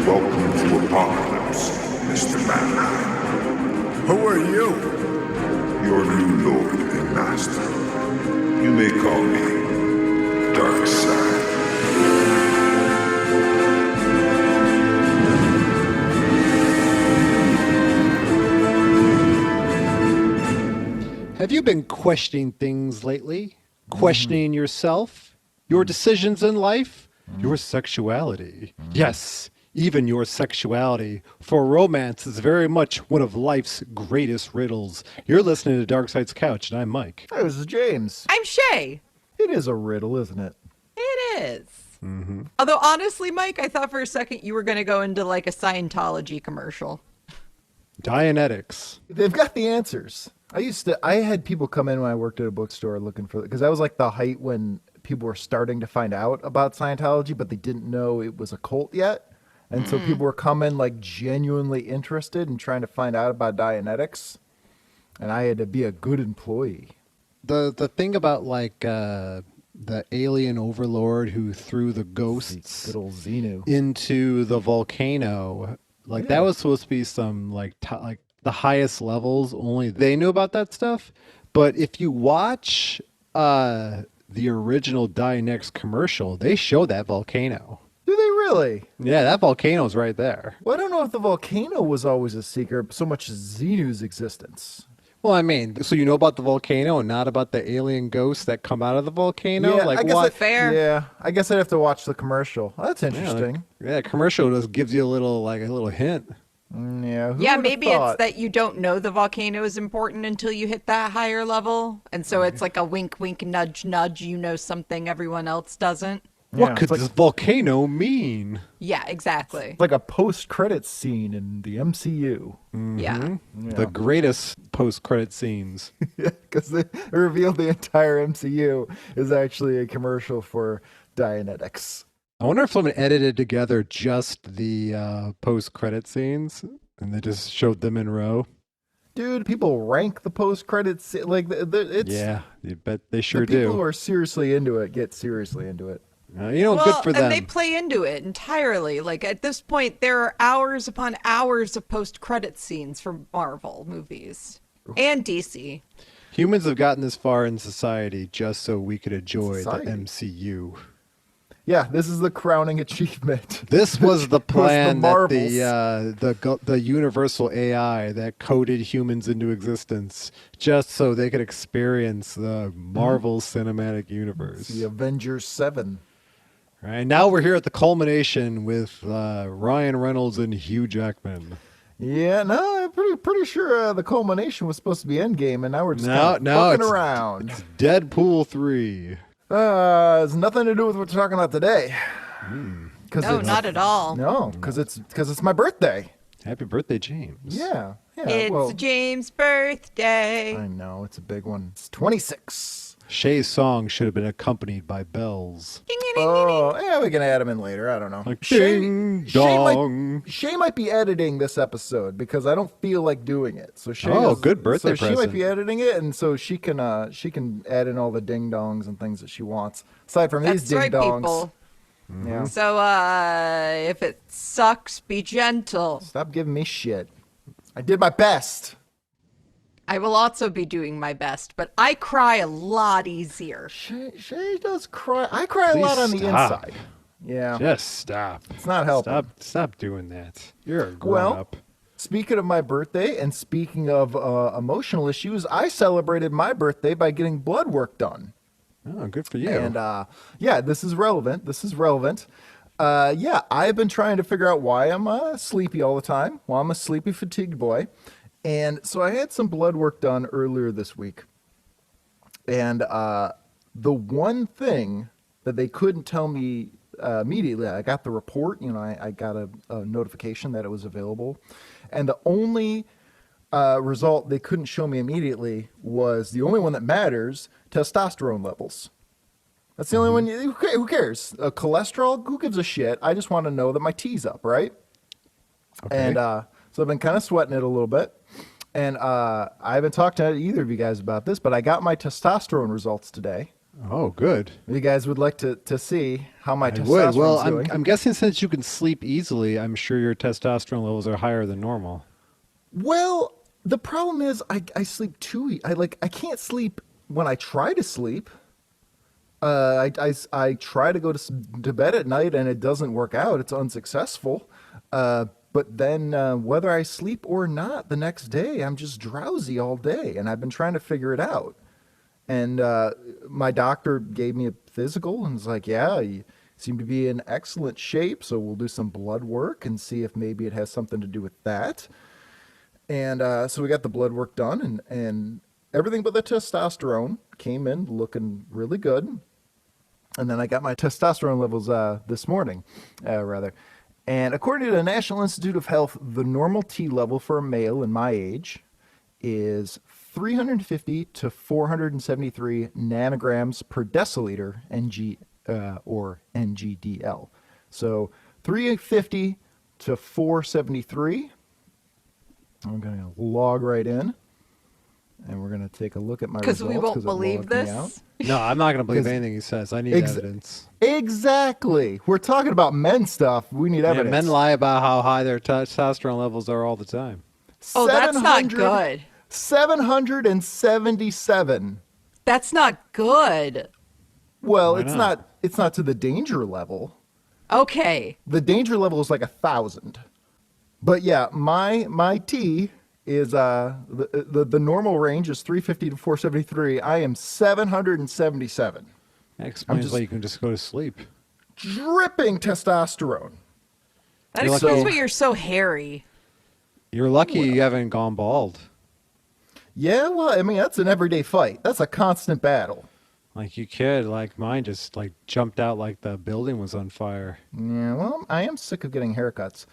Welcome to Apocalypse, Mr. Manheim. Who are you? Your new lord and master. You may call me Darkseid. Have you been questioning things lately? Questioning yourself, your decisions in life, your sexuality? Yes, even your sexuality. For romance is very much one of life's greatest riddles. You're listening to Darkseid's Couch, and I'm Mike. Hey, this is James. I'm Shée. It is a riddle, isn't it? It is. Although honestly, Mike, I thought for a second you were going to go into like a Scientology commercial. Dianetics. They've got the answers. I had people come in when I worked at a bookstore looking for, because that was like the height when people were starting to find out about Scientology, but they didn't know it was a cult yet. And so people were coming like genuinely interested and trying to find out about Dianetics. And I had to be a good employee. The thing about like the alien overlord who threw the ghosts Good old Xenu. into the volcano, like that was supposed to be some like the highest levels. Only they knew about that stuff. But if you watch the original Dianetics commercial, they show that volcano. Do they really? Yeah, that volcano's right there. Well, I don't know if the volcano was always a secret so much as Xenu's existence. Well, I mean, so you know about the volcano and not about the alien ghosts that come out of the volcano? Yeah, like I guess what? Fair. Yeah, I guess I'd have to watch the commercial. Oh, that's interesting. Yeah, commercial just gives you a little hint. Yeah, who Yeah, would've maybe thought? it's that you don't know the volcano is important until you hit that higher level. And so it's like a wink, wink, nudge, nudge. You know something everyone else doesn't. What Yeah, could it's like- this volcano mean? Yeah, exactly. Like a post-credits scene in the MCU. Yeah. The greatest post-credit scenes. Because they revealed the entire MCU is actually a commercial for Dianetics. I wonder if someone edited together just the post-credit scenes and they just showed them in row. Dude, people rank the post-credits. Like, it's... Yeah, you bet they sure the people do. who are seriously into it get seriously into it. Good for them. And they play into it entirely. Like at this point, there are hours upon hours of post-credit scenes for Marvel movies and DC. Humans have gotten this far in society just so we could enjoy Society. the MCU. Yeah, this is the crowning achievement. This was the plan that Marvels. the universal AI that coded humans into existence just so they could experience the Marvel Cinematic Universe. The Avengers 7. Right, now we're here at the culmination with Ryan Reynolds and Hugh Jackman. Yeah, no, I'm pretty sure the culmination was supposed to be Endgame, and now we're just fucking around. It's Deadpool 3. It's nothing to do with what we're talking about today. No, not at all. No, because it's my birthday. Happy birthday, James. Yeah. It's well, James' birthday. I know, it's a big one. It's 26. Shay's song should have been accompanied by bells. Oh, yeah, we can add them in later. I don't know. Like ding dong. Shay might be editing this episode because I don't feel like doing it. So Shay Good birthday So she might present. be editing it, and so she can add in all the ding dongs and things that she wants. Aside from these That's ding right, dongs. people. Yeah. So, if it sucks, be gentle. Stop giving me shit. I did my best. I will also be doing my best, but I cry a lot easier. Shay does cry. I cry Please a lot on the stop. inside. Yeah. Just stop. It's not helping. Stop doing that. You're a grown Well, up. speaking of my birthday and speaking of emotional issues, I celebrated my birthday by getting blood work done. Oh, good for you. And yeah, this is relevant. Yeah, I've been trying to figure out why I'm sleepy all the time. Well, I'm a sleepy, fatigued boy. And so I had some blood work done earlier this week. And the one thing that they couldn't tell me immediately, I got the report, I got a notification that it was available. And the only result they couldn't show me immediately was the only one that matters, testosterone levels. That's the only one. Who cares? Cholesterol? Who gives a shit? I just want to know that my T's up, right? Okay. And so I've been kind of sweating it a little bit. And I haven't talked to either of you guys about this, but I got my testosterone results today. Oh, good. You guys would like to see how my I testosterone's would. Well, doing. I'm guessing since you can sleep easily, I'm sure your testosterone levels are higher than normal. Well, the problem is I sleep I can't sleep when I try to sleep. I try to go to bed at night and it doesn't work out. It's unsuccessful. But then whether I sleep or not the next day, I'm just drowsy all day, and I've been trying to figure it out. And my doctor gave me a physical and was like, yeah, you seem to be in excellent shape, so we'll do some blood work and see if maybe it has something to do with that. And so we got the blood work done, and everything but the testosterone came in looking really good. And then I got my testosterone levels this morning, rather. And according to the National Institute of Health, the normal T level for a male in my age is 350 to 473 nanograms per deciliter or NGDL. So 350 to 473. I'm going to log right in, and we're going to take a look at my results. Because we won't believe this. No, I'm not going to believe anything he says. I need evidence. Exactly. We're talking about men stuff. We need evidence. Men lie about how high their testosterone levels are all the time. Oh, that's not good. 777. That's not good. Well, Why it's not? not. It's not to the danger level. Okay. The danger level is like 1,000. But yeah, my T is the normal range is 350 to 473. I am 777. That explains why you can just go to sleep. Dripping testosterone. That You're explains lucky. why you're so hairy. You're lucky you haven't gone bald. Yeah, well, I mean, that's an everyday fight. That's a constant battle. Like you could, like mine just like jumped out like the building was on fire. Yeah, well, I am sick of getting haircuts.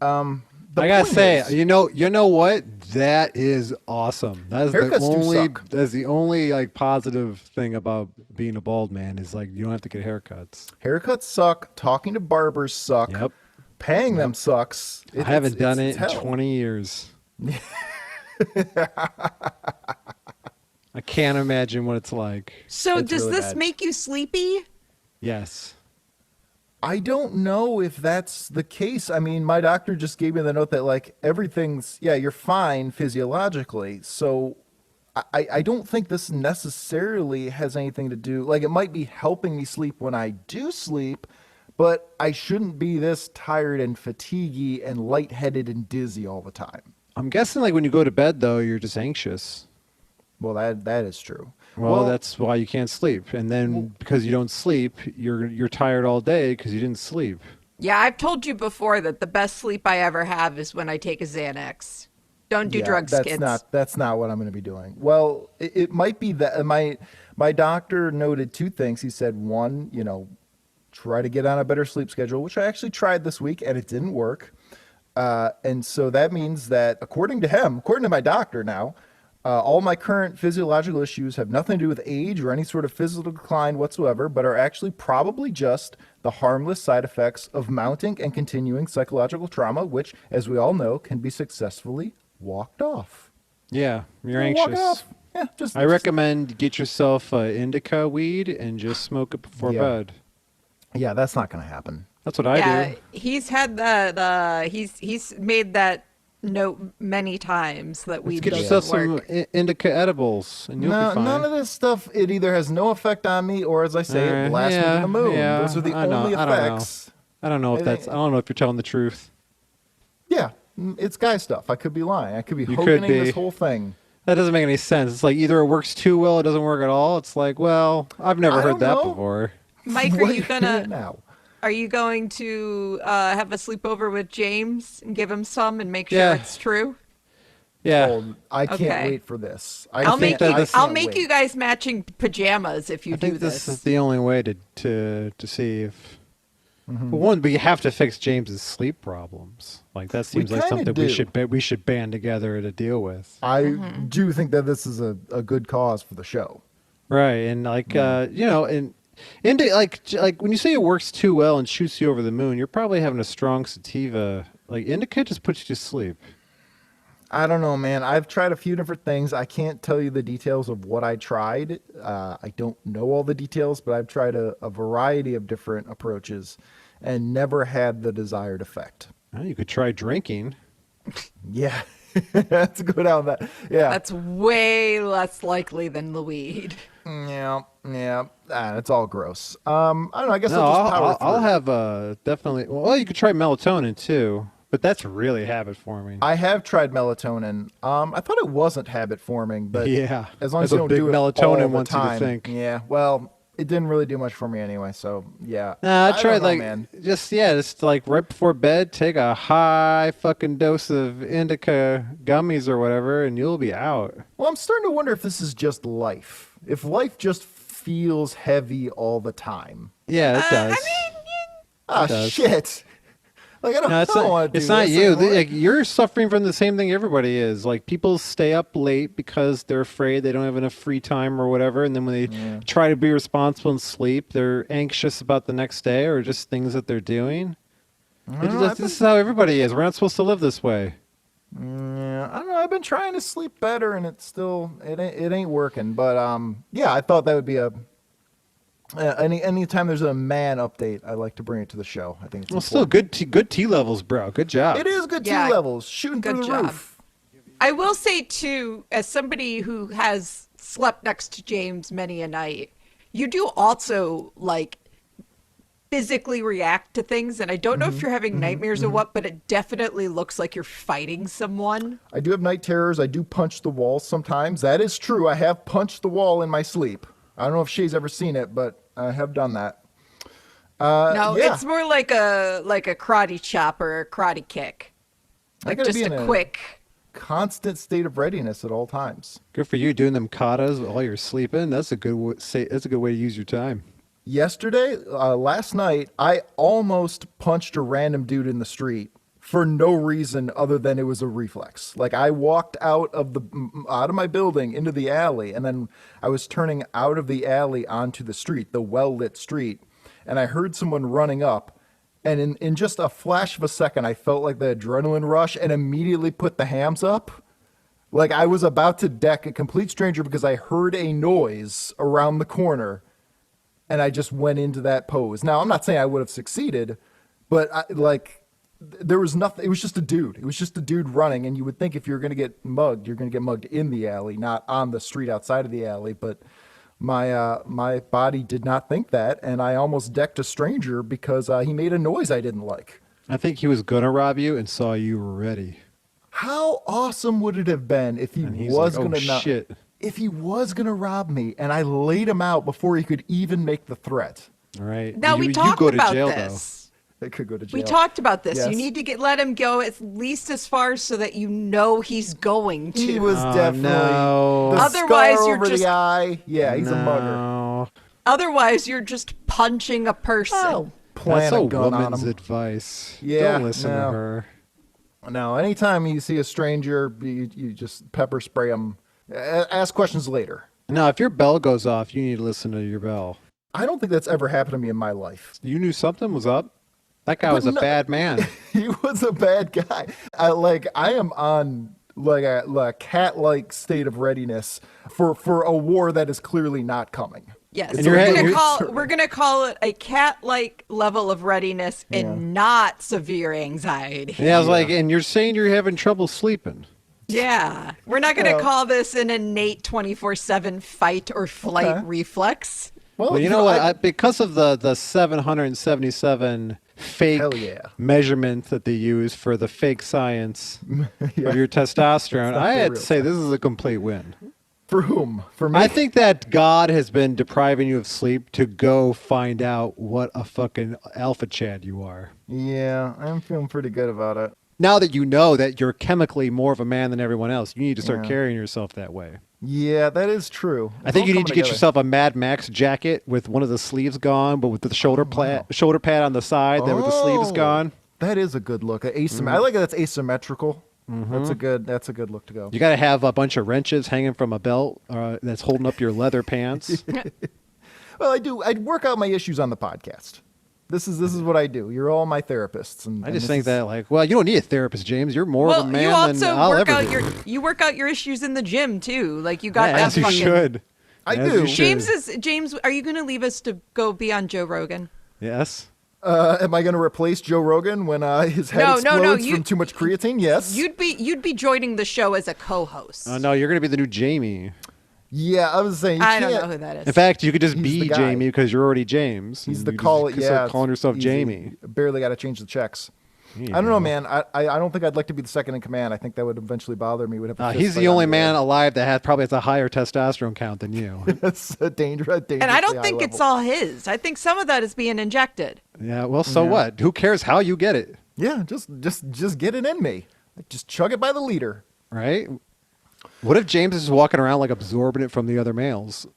I gotta say, you know what? That is awesome. That is Haircuts do suck. That's the only like positive thing about being a bald man is like you don't have to get haircuts. Haircuts suck. Talking to barbers suck. Yep. Paying them sucks. I haven't done it in hell. 20 years. I can't imagine what it's like. So It's does really this bad. make you sleepy? Yes. I don't know if that's the case. I mean, my doctor just gave me the note that like everything's, yeah, you're fine physiologically. So I don't think this necessarily has anything to do, like it might be helping me sleep when I do sleep, but I shouldn't be this tired and fatiguey and lightheaded and dizzy all the time. I'm guessing like when you go to bed though, you're just anxious. Well, that is true. Well, that's why you can't sleep. And then because you don't sleep, you're tired all day because you didn't sleep. Yeah, I've told you before that the best sleep I ever have is when I take a Xanax. Don't do drugs, kids. That's not what I'm going to be doing. Well, it might be that my doctor noted two things. He said, one, try to get on a better sleep schedule, which I actually tried this week and it didn't work. And so that means that according to my doctor now, all my current physiological issues have nothing to do with age or any sort of physical decline whatsoever, but are actually probably just the harmless side effects of mounting and continuing psychological trauma, which, as we all know, can be successfully walked off. Yeah, you're Walk anxious. off. Yeah, I recommend get yourself indica weed and just smoke it before bed. Yeah, that's not going to happen. That's what I do. He's had he's made that note many times that we Get doesn't yourself some work. indica edibles and you'll be fine. None of this stuff, it either has no effect on me or, as I say, it blasts me to the moon. Yeah, Those are the I know, only I don't know. effects. I don't know if It- I don't know if you're telling the truth. Yeah, it's guy stuff. I could be lying. I could be You hoganing could be. this whole thing. That doesn't make any sense. It's like either it works too well, it doesn't work at all. It's like, well, I've never I heard don't that know. before. Mike, What now? are you going to have a sleepover with James and give him some and make sure Yeah. it's true? Yeah. Oh, I can't Okay. wait for this. I'll make that you. this- I'll can't make wait. you guys matching pajamas if you I do think this is the only way to see if. Mm-hmm. Well, one, we have to fix James's sleep problems. Like that seems like kinda something do. we should band together to deal with. I do think that this is a good cause for the show. Right, and like and like when you say it works too well and shoots you over the moon, you're probably having a strong sativa. Like indica just puts you to sleep. I don't know, man. I've tried a few different things. I can't tell you the details of what I tried. I don't know all the details, but I've tried a variety of different approaches and never had the desired effect. Well, you could try drinking. Yeah. Let's go down that. Yeah. That's way less likely than the weed. Yeah. It's all gross. I don't know. I guess No, I'll just power I'll through. have definitely. Well, you could try melatonin too, but that's really habit forming. I have tried melatonin. I thought it wasn't habit forming, but Yeah. as long as That's you what don't big do it melatonin all the wants you to time. think. Yeah. Well, it didn't really do much for me anyway. So yeah. Nah, I don't tried know, like man. just like right before bed, take a high fucking dose of indica gummies or whatever, and you'll be out. Well, I'm starting to wonder if this is just life. If life just feels heavy all the time. Yeah, it does. Ah, does. shit. Like I don't, No, it's I don't not. want to do It's not this you. anymore. Like, you're suffering from the same thing everybody is. Like people stay up late because they're afraid they don't have enough free time or whatever, and then when they try to be responsible and sleep, they're anxious about the next day or just things that they're doing. This is how everybody is. We're not supposed to live this way. Yeah, I don't know. I've been trying to sleep better, and it's still it ain't working. But yeah, I thought that would be a anytime there's a man update, I like to bring it to the show. I think it's Well, still important. good tea levels, bro. Good job. It is good Yeah, T levels, shooting good through the job. roof. I will say too, as somebody who has slept next to James many a night, you do also like physically react to things, and I don't know if you're having nightmares or what, but it definitely looks like you're fighting someone. I do have night terrors. I do punch the wall sometimes. That is true. I have punched the wall in my sleep. I don't know if Shea's ever seen it, but I have done that. No, yeah. it's more like a karate chop or a karate kick, I like gotta just be in a a- quick. Constant state of readiness at all times. Good for you doing them katas while you're sleeping. That's a good that's a good way to use your time. Yesterday, last night, I almost punched a random dude in the street for no reason other than it was a reflex. Like I walked out of my building into the alley, and then I was turning out of the alley onto the street, the well-lit street, and I heard someone running up, and in just a flash of a second, I felt like the adrenaline rush and immediately put the hams up. Like I was about to deck a complete stranger because I heard a noise around the corner. And I just went into that pose. Now, I'm not saying I would have succeeded, but there was nothing. It was just a dude. It was just a dude running. And you would think if you're going to get mugged, you're going to get mugged in the alley, not on the street outside of the alley. But my body did not think that. And I almost decked a stranger because he made a noise I didn't like. I think he was gonna rob you and saw you were ready. How awesome would it have been if he And he's was like, going to "Oh, shit." If he was going to rob me and I laid him out before he could even make the threat? All right. Now we talked go to about jail, this. It could go to jail. We talked about this. Yes. You need to let him go at least as far so that you know he's going to. He was Oh, definitely no. the Otherwise, scar you're over just- the eye. Yeah, he's a mugger. No. Otherwise, you're just punching a person. I'll plant That's a a gun on woman's him. advice. Yeah, Don't listen no. to her. No, anytime you see a stranger, you just pepper spray them. Ask questions later. No, if your bell goes off, you need to listen to your bell. I don't think that's ever happened to me in my life. You knew something was up? That guy But was a no- bad man. He was a bad guy. I am on like a cat-like state of readiness for a war that is clearly not coming. Yes, And so you're- we're gonna call it a cat-like level of readiness and not severe anxiety. Yeah, I was like, and you're saying you're having trouble sleeping. Yeah, we're not gonna Well- call this an innate 24/7 fight or flight Okay. reflex. Well, you know what? Because of the 777 fake Hell yeah. measurement that they use for the fake science Yeah. of your testosterone, not I the had real to say this is a complete win. For whom? For me? I think that God has been depriving you of sleep to go find out what a fucking alpha chad you are. Yeah, I'm feeling pretty good about it. Now that you know that you're chemically more of a man than everyone else, you need to start Yeah. carrying yourself that way. Yeah, that is true. I think It's you all need to coming get together. yourself a Mad Max jacket with one of the sleeves gone, but with the shoulder pad on the side, that with the sleeves Oh, gone. That is a good look. I like that it's asymmetrical. That's a good look to go. You got to have a bunch of wrenches hanging from a belt that's holding up your leather pants. Well, I do. I work out my issues on the podcast. This is what I do. You're all my therapists. And I just this think is- that, like, well, you don't need a therapist, James. You're more of a man you than also I'll work ever out be. you work out your issues in the gym too. Like you got Yeah, that as you fucking. should. I As do. you should. James. Are you going to leave us to go be on Joe Rogan? Yes. Am I going to replace Joe Rogan when his head No, explodes you- from too much creatine? Yes. You'd be joining the show as a co-host. Oh no, you're gonna be the new Jamie. Yeah, I was saying. You I don't can't- know who that is. In fact, you could just He's be the guy. Jamie because you're already James. He's You the just call. start Yeah, calling yourself easy. Jamie. Barely got to change the checks. There you I don't know, go. man. I don't think I'd like to be the second in command. I think that would eventually bother me. Would have. A fist He's fight the only on man alive that probably has a higher testosterone count than you. It's a dangerous. and I don't think it's all his. I think some of that is being injected. Yeah. Well, so what? Who cares how you get it, Yeah, just get it in me. Like, just chug it by the liter. right? What if James is walking around like absorbing it from the other males?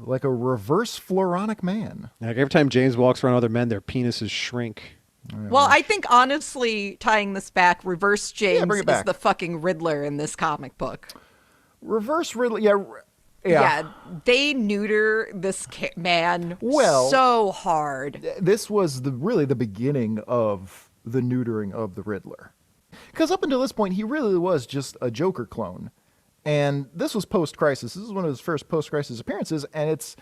Like a reverse floronic man. Like every time James walks around other men, their penises shrink. Well, I think honestly, tying this back, Reverse James bring it is back. the fucking Riddler in this comic book. Reverse Riddler. Yeah. Yeah, they neuter this man Well- so hard. This was really the beginning of the neutering of the Riddler. Because up until this point, he really was just a Joker clone. And this was post-crisis. This is one of his first post-crisis appearances. And it's,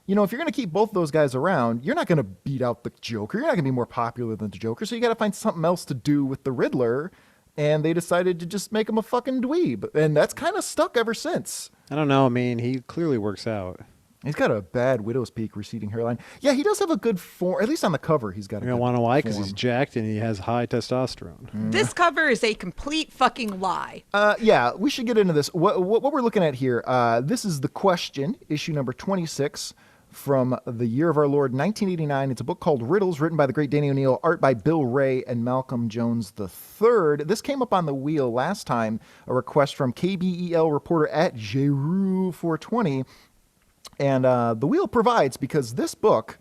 if you're going to keep both those guys around, you're not going to beat out the Joker. You're not going to be more popular than the Joker. So you got to find something else to do with the Riddler. And they decided to just make him a fucking dweeb. And that's kind of stuck ever since. I don't know. I mean, he clearly works out. He's got a bad widow's peak receding hairline. Yeah, he does have a good form. At least on the cover, he's got a You good don't want to know why? Because he's form. jacked and he has high testosterone. This cover is a complete fucking lie. Yeah, we should get into this. What we're looking at here, this is The Question, issue number 26 from the year of our Lord, 1989. It's a book called Riddles, written by the great Danny O'Neill, art by Bill Ray and Malcolm Jones III. This came up on the wheel last time, a request from KBEL reporter at Jeru420. And the wheel provides, because this book...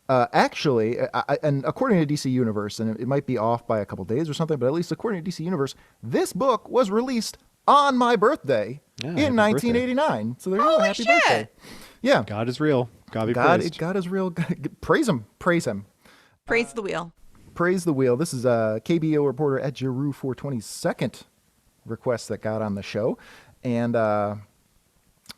actually, and according to DC Universe, and it might be off by a couple days or something, but at least according to DC Universe, this book was released on my birthday Yeah, in happy 1989. So there you go, Holy happy shit. birthday. Yeah, God is real. God be God praised. is real. Praise him, praise him. Praise the wheel. Praise the wheel. This is a KBO reporter at Jeru 420's second request that got on the show. And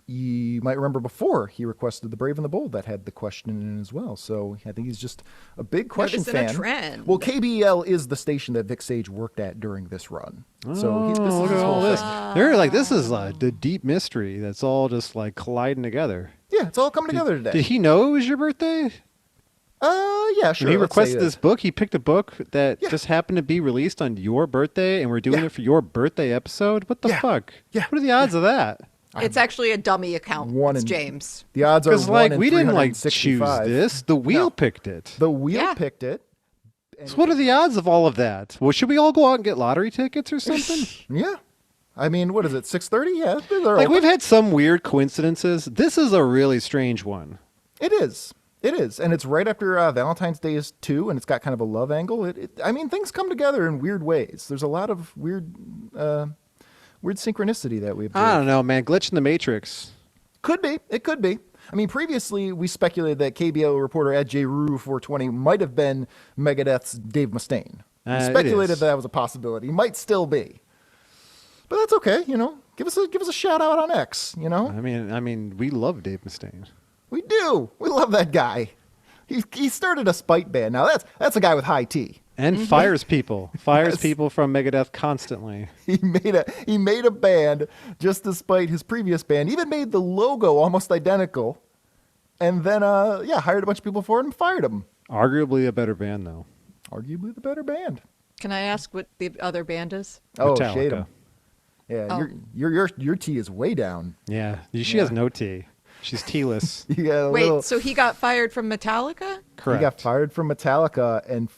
you might remember before he requested The Brave and the Bold that had The Question in it as well. So I think he's just a big Question Noticing a fan. trend. Well, KBL is the station that Vic Sage worked at during this run. So this is look his at all whole this. thing. They're like, this is the deep mystery that's all just like colliding together. Yeah, it's all coming together today. Did he know it was your birthday? Yeah, sure. When he let's say requested this book, he picked a book that Yeah. just happened to be released on your birthday, and we're doing Yeah. it for your birthday episode? What the Yeah. fuck? Yeah. What are the odds of that? It's actually a dummy account. One It's in- James. The odds are Because, 1 like, in we didn't, like, choose 365. this. The wheel No. picked it. The wheel Yeah. picked it. So what are the odds of all of that? Well, should we all go out and get lottery tickets or something? Yeah. I mean, what is it, 6:30? Yeah, they're Like, open. we've had some weird coincidences. This is a really strange one. It is. It is. And it's right after Valentine's Day is 2, and it's got kind of a love angle. I mean, things come together in weird ways. There's a lot of weird synchronicity that we've I don't know, man. Glitch in the Matrix. Could be. It could be. I mean, previously we speculated that KBO reporter at JRU420 might have been Megadeth's Dave Mustaine. We It speculated is. that was a possibility. He might still be. But that's okay, Give us a shout out on X, I mean, we love Dave Mustaine. We do. We love that guy. He started a spite band. Now that's a guy with high T. And fires people. Fires Yes. people from Megadeth constantly. He made a band just despite his previous band. Even made the logo almost identical. And then hired a bunch of people for it and fired them. Arguably a better band, though. Arguably the better band. Can I ask what the other band is? Oh, Metallica. shade him. Yeah, Oh. your T is way down. Yeah. She has no T. She's T-less. You got a Wait, little, so he got fired from Metallica? Correct. He got fired from Metallica and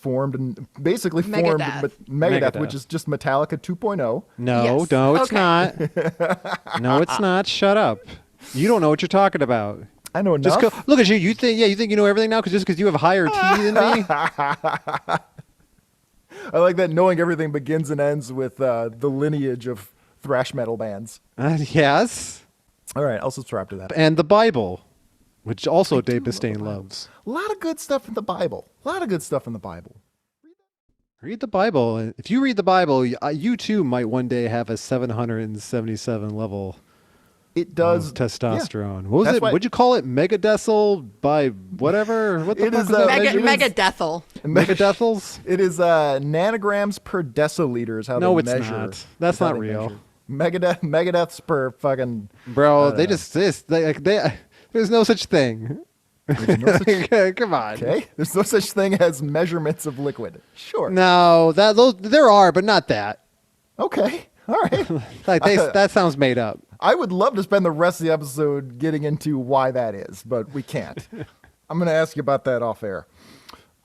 basically formed Megadeth. Megadeth, Megadeth. which is just Metallica 2.0. No, Yes. no, it's Okay. not. No, it's not. Shut up. You don't know what you're talking about. I know enough. Just go, look at you. You think you know everything now because you have a higher T than me? I like that knowing everything begins and ends with the lineage of thrash metal bands. Yes. All right, I'll subscribe to that. And the Bible. which also I do Dave love the Mustaine Bible. loves. A lot of good stuff in the Bible. A lot of good stuff in the Bible. Read the Bible. And if you read the Bible, you too might one day have a 777 level It does testosterone. What was That's it? why- What'd you call it? Megadecil by whatever? What the It fuck is, was that Mega, measurement? megadethal. Megadecils? It is nanograms per deciliter is how No, they it's measure. not. That's is how not they real. measure. Megadeaths per fucking. Bro, don't they know. just there's no such thing. There's no such, Come on. okay, there's no such thing as measurements of liquid. Sure. No, there are, but not that. Okay. All right. That sounds made up. I would love to spend the rest of the episode getting into why that is, but we can't. I'm going to ask you about that off air.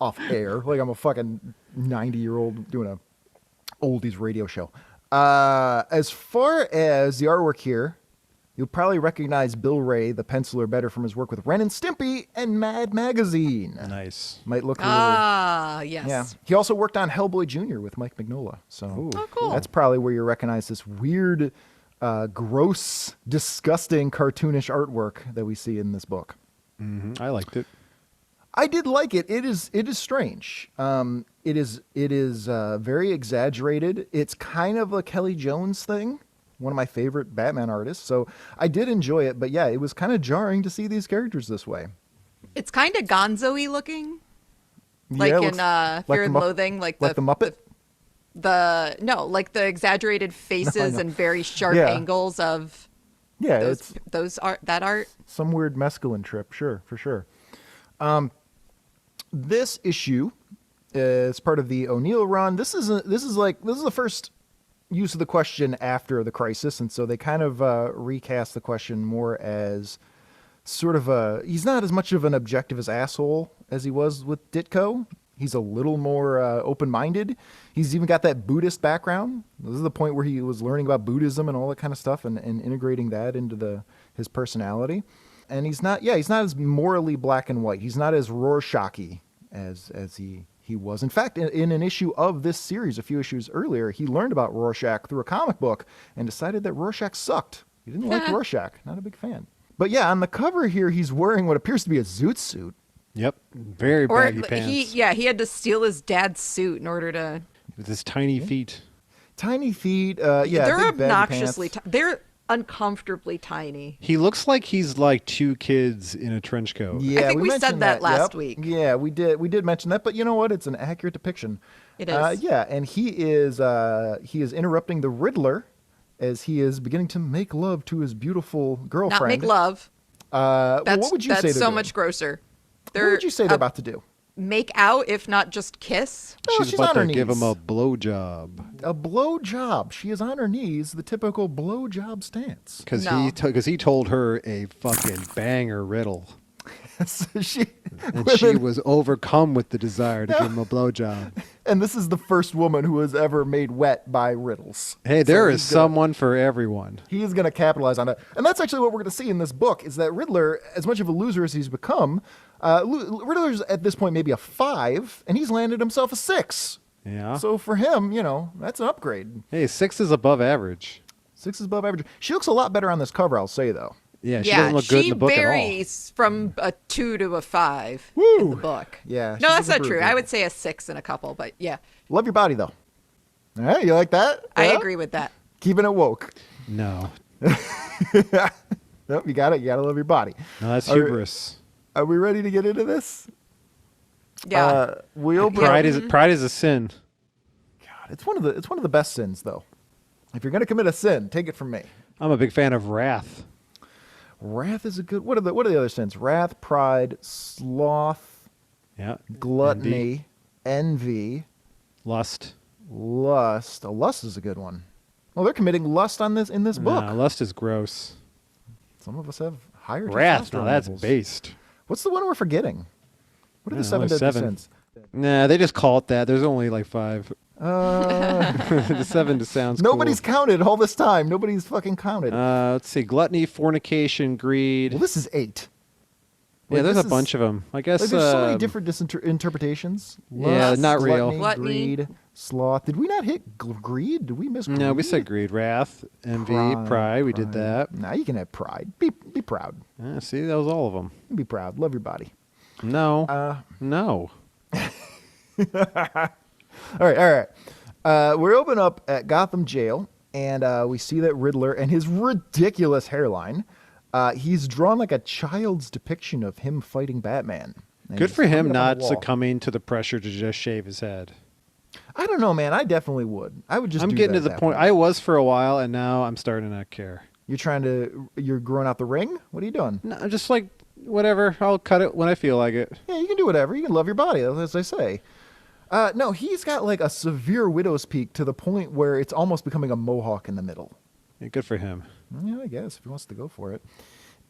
Off air. Like I'm a fucking 90-year-old doing a oldies radio show. As far as the artwork here, you'll probably recognize Bill Ray, the penciler, better from his work with Ren and Stimpy and Mad Magazine. Nice. Might look a little... Ah, yes. Yeah. He also worked on Hellboy Jr. with Mike Mignola. So Oh, cool. that's probably where you recognize this weird, gross, disgusting, cartoonish artwork that we see in this book. I liked it. I did like it. It is strange. It is very exaggerated. It's kind of a Kelly Jones thing, one of my favorite Batman artists. So I did enjoy it, but yeah, it was kind of jarring to see these characters this way. It's kind of Gonzo-y looking. Like Yeah, it in looks like Fear the and Mupp- Loathing, like the Muppet. Like the exaggerated faces know. and very sharp Yeah. angles of Yeah, those it's that art. some weird mescaline trip. Sure, for sure. This issue is part of the O'Neill run. This is the first use of the question after the crisis, and so they kind of recast the question more as sort of he's not as much of an objectivist asshole as he was with Ditko. He's a little more open-minded. He's even got that Buddhist background. This is the point where he was learning about Buddhism and all that kind of stuff and integrating that into his personality. And he's not as morally black and white. He's not as Rorschach-y as he was. In fact, in an issue of this series, a few issues earlier, he learned about Rorschach through a comic book and decided that Rorschach sucked. He didn't like Rorschach. Not a big fan. But yeah, on the cover here, he's wearing what appears to be a zoot suit. Yep. Very Or baggy pants. he had to steal his dad's suit in order to. With his tiny feet. Tiny feet. They're big baggy obnoxiously. pants. They're uncomfortably tiny. He looks like he's like two kids in a trench coat. Yeah, I think we said mentioned that last Yep. week. Yeah, we did mention that, but you know what? It's an accurate depiction. It is. Yeah, and he is interrupting the Riddler as he is beginning to make love to his beautiful girlfriend. Not make love. Well, That's what would you that's say? so they're much doing? grosser. What would you say they're about to do? Make out, if not just kiss. No, She's she's about on her to give him knees. a blowjob. A blow job. She is on her knees, the typical blow job stance. Because No. he told her a fucking banger riddle. So she, And she was overcome with the desire to give him a blowjob. and this is the first woman who was ever made wet by riddles. Hey, there is he's gonna- someone for everyone. He is going to capitalize on that. And that's actually what we're going to see in this book, is that Riddler, as much of a loser as he's become, Riddler's at this point maybe a 5, and he's landed himself a 6. Yeah. So for him, that's an upgrade. Hey, 6 is above average. 6 is above average. She looks a lot better on this cover, I'll say, though. Yeah, she doesn't look good in the book at all. varies from a 2 to a 5 in Woo! the book. Yeah, No, she's that's not improved. true. I would say a 6 in a couple, but yeah, Love your body, though. All right, you like that? I Yeah? agree with that. Keeping it woke. No. Nope, you got it. You got to love your body. No, that's Are- hubris. Are we ready to get into this? Yeah. We open Pride up- pride is a sin. God, it's one of the best sins, though. If you're going to commit a sin, take it from me. I'm a big fan of wrath. Wrath is a good. What are the other sins? Wrath, pride, sloth, Yeah. gluttony, envy, Lust. lust. Oh, lust is a good one. Well, they're committing lust in this book. Nah, lust is gross. Some of us have higher Wrath, now testosterone that's levels. based. What's the one we're forgetting? What are the Yeah, 7 only deadly 7. sins? Nah, they just call it that. There's only like 5. The 7 just sounds Nobody's cool. counted all this time. Nobody's fucking counted. Let's see. Gluttony, fornication, greed. Well, this is 8. Yeah, there's a bunch of them. I guess. Like, there's so many different interpretations. Yeah, Lust, not real. Gluttony. Greed, sloth. Did we not hit greed? Did we miss greed? No, we said greed, wrath, envy, pride. We did that. Now you can have pride. Be proud. See, that was all of them. Be proud. Love your body. No. No. All right. We open up at Gotham Jail, and we see that Riddler and his ridiculous hairline. He's drawn like a child's depiction of him fighting Batman. And Good he's for hung him it up on not the wall. succumbing to the pressure to just shave his head. I don't know, man. I definitely would. I would just. I'm do getting that to the at that point. I was for a while, and now I'm starting to not care. You're growing out the ring? What are you doing? No, just like whatever. I'll cut it when I feel like it. Yeah, you can do whatever. You can love your body, as I say. No, he's got like a severe widow's peak to the point where it's almost becoming a mohawk in the middle. Yeah, good for him. Yeah, I guess if he wants to go for it.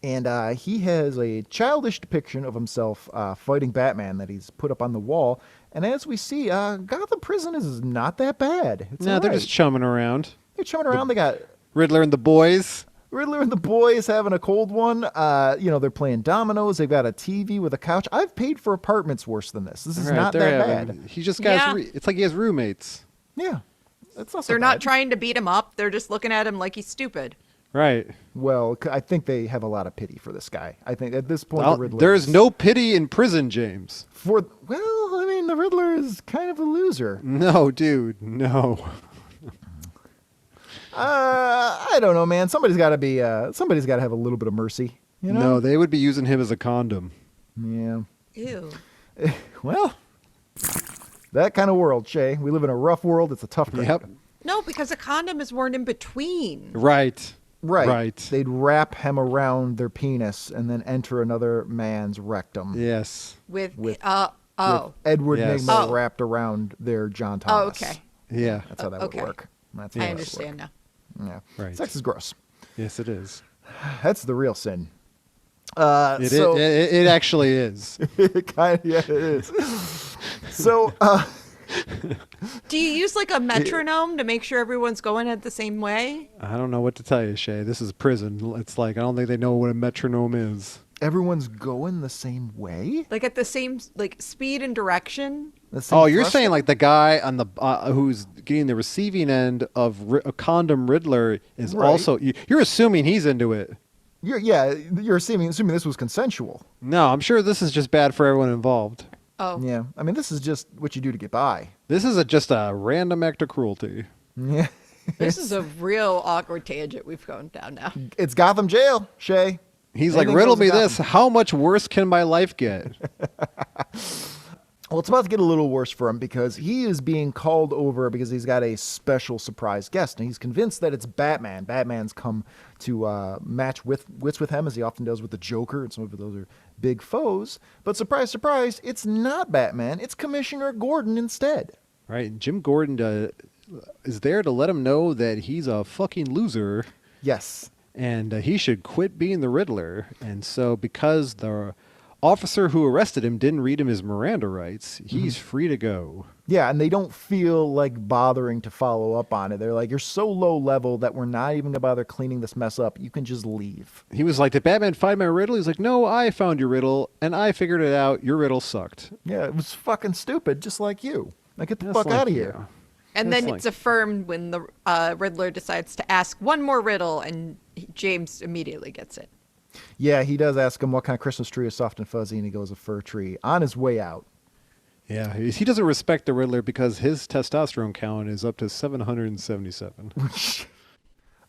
And he has a childish depiction of himself fighting Batman that he's put up on the wall. And as we see, Gotham Prison is not that bad. It's No, all they're right. just chumming around. They're chumming around. They got Riddler and the boys. Riddler and the boys having a cold one. They're playing dominoes. They've got a TV with a couch. I've paid for apartments worse than this. This is not that bad. He just got. Yeah. It's like he has roommates. Yeah, that's not so They're not bad. trying to beat him up. They're just looking at him like he's stupid. Right. Well, I think they have a lot of pity for this guy. I think at this point, Well, the Riddler there's is- no pity in prison, James. the Riddler is kind of a loser. No, dude. No. I don't know, man. Somebody's got to have a little bit of mercy. You know? No, they would be using him as a condom. Yeah. Ew. Well, that kind of world, Shée. We live in a rough world. It's a tough crowd. Yep. No, because a condom is worn in between. Right. Right. Right. They'd wrap hem around their penis and then enter another man's rectum. Yes. With With- oh. With Edward Yes. Nigma Oh. wrapped around their John Oh, Thomas. okay. Yeah. That's how that Okay. would work. That's how I that would understand now. work. Yeah. Right. Sex is gross. Yes, it is. That's the real sin. It actually is. Yeah, it is. So, Do you use like a metronome to make sure everyone's going at the same way? I don't know what to tell you, Shea. This is prison. It's like I don't think they know what a metronome is. everyone's going the same way? Like at the same like speed and direction? The same Oh, you're thrust? saying like the guy on the who's getting the receiving end of a condom Riddler is Right. also. You're assuming he's into it. You're assuming this was consensual. No, I'm sure this is just bad for everyone involved. Oh. Yeah. I mean, this is just what you do to get by. This is just a random act of cruelty. Yeah. This is a real awkward tangent we've gone down now. It's Gotham Jail, Shea. He's like, Anything riddle goes in me this. Gotham." How much worse can my life get? Well, it's about to get a little worse for him because he is being called over because he's got a special surprise guest, and he's convinced that it's Batman. Batman's come to match wits with him, as he often does with the Joker, and some of those are big foes. But surprise, surprise, it's not Batman. It's Commissioner Gordon instead. Right? Jim Gordon is there to let him know that he's a fucking loser Yes. and he should quit being the Riddler. And so because the officer who arrested him didn't read him his Miranda rights, he's free to go. Yeah, and they don't feel like bothering to follow up on it. They're like, you're so low level that we're not even going to bother cleaning this mess up. You can just leave. He was like, did Batman find my riddle? He's like, no, I found your riddle and I figured it out. Your riddle sucked. Yeah, it was fucking stupid, just like you. Like, get the Just fuck like out of you. here. And That's then like- it's affirmed when the Riddler decides to ask one more riddle, and James immediately gets it. Yeah, he does ask him what kind of Christmas tree is soft and fuzzy, and he goes, a fir tree, on his way out. Yeah, he doesn't respect the Riddler because his testosterone count is up to 777.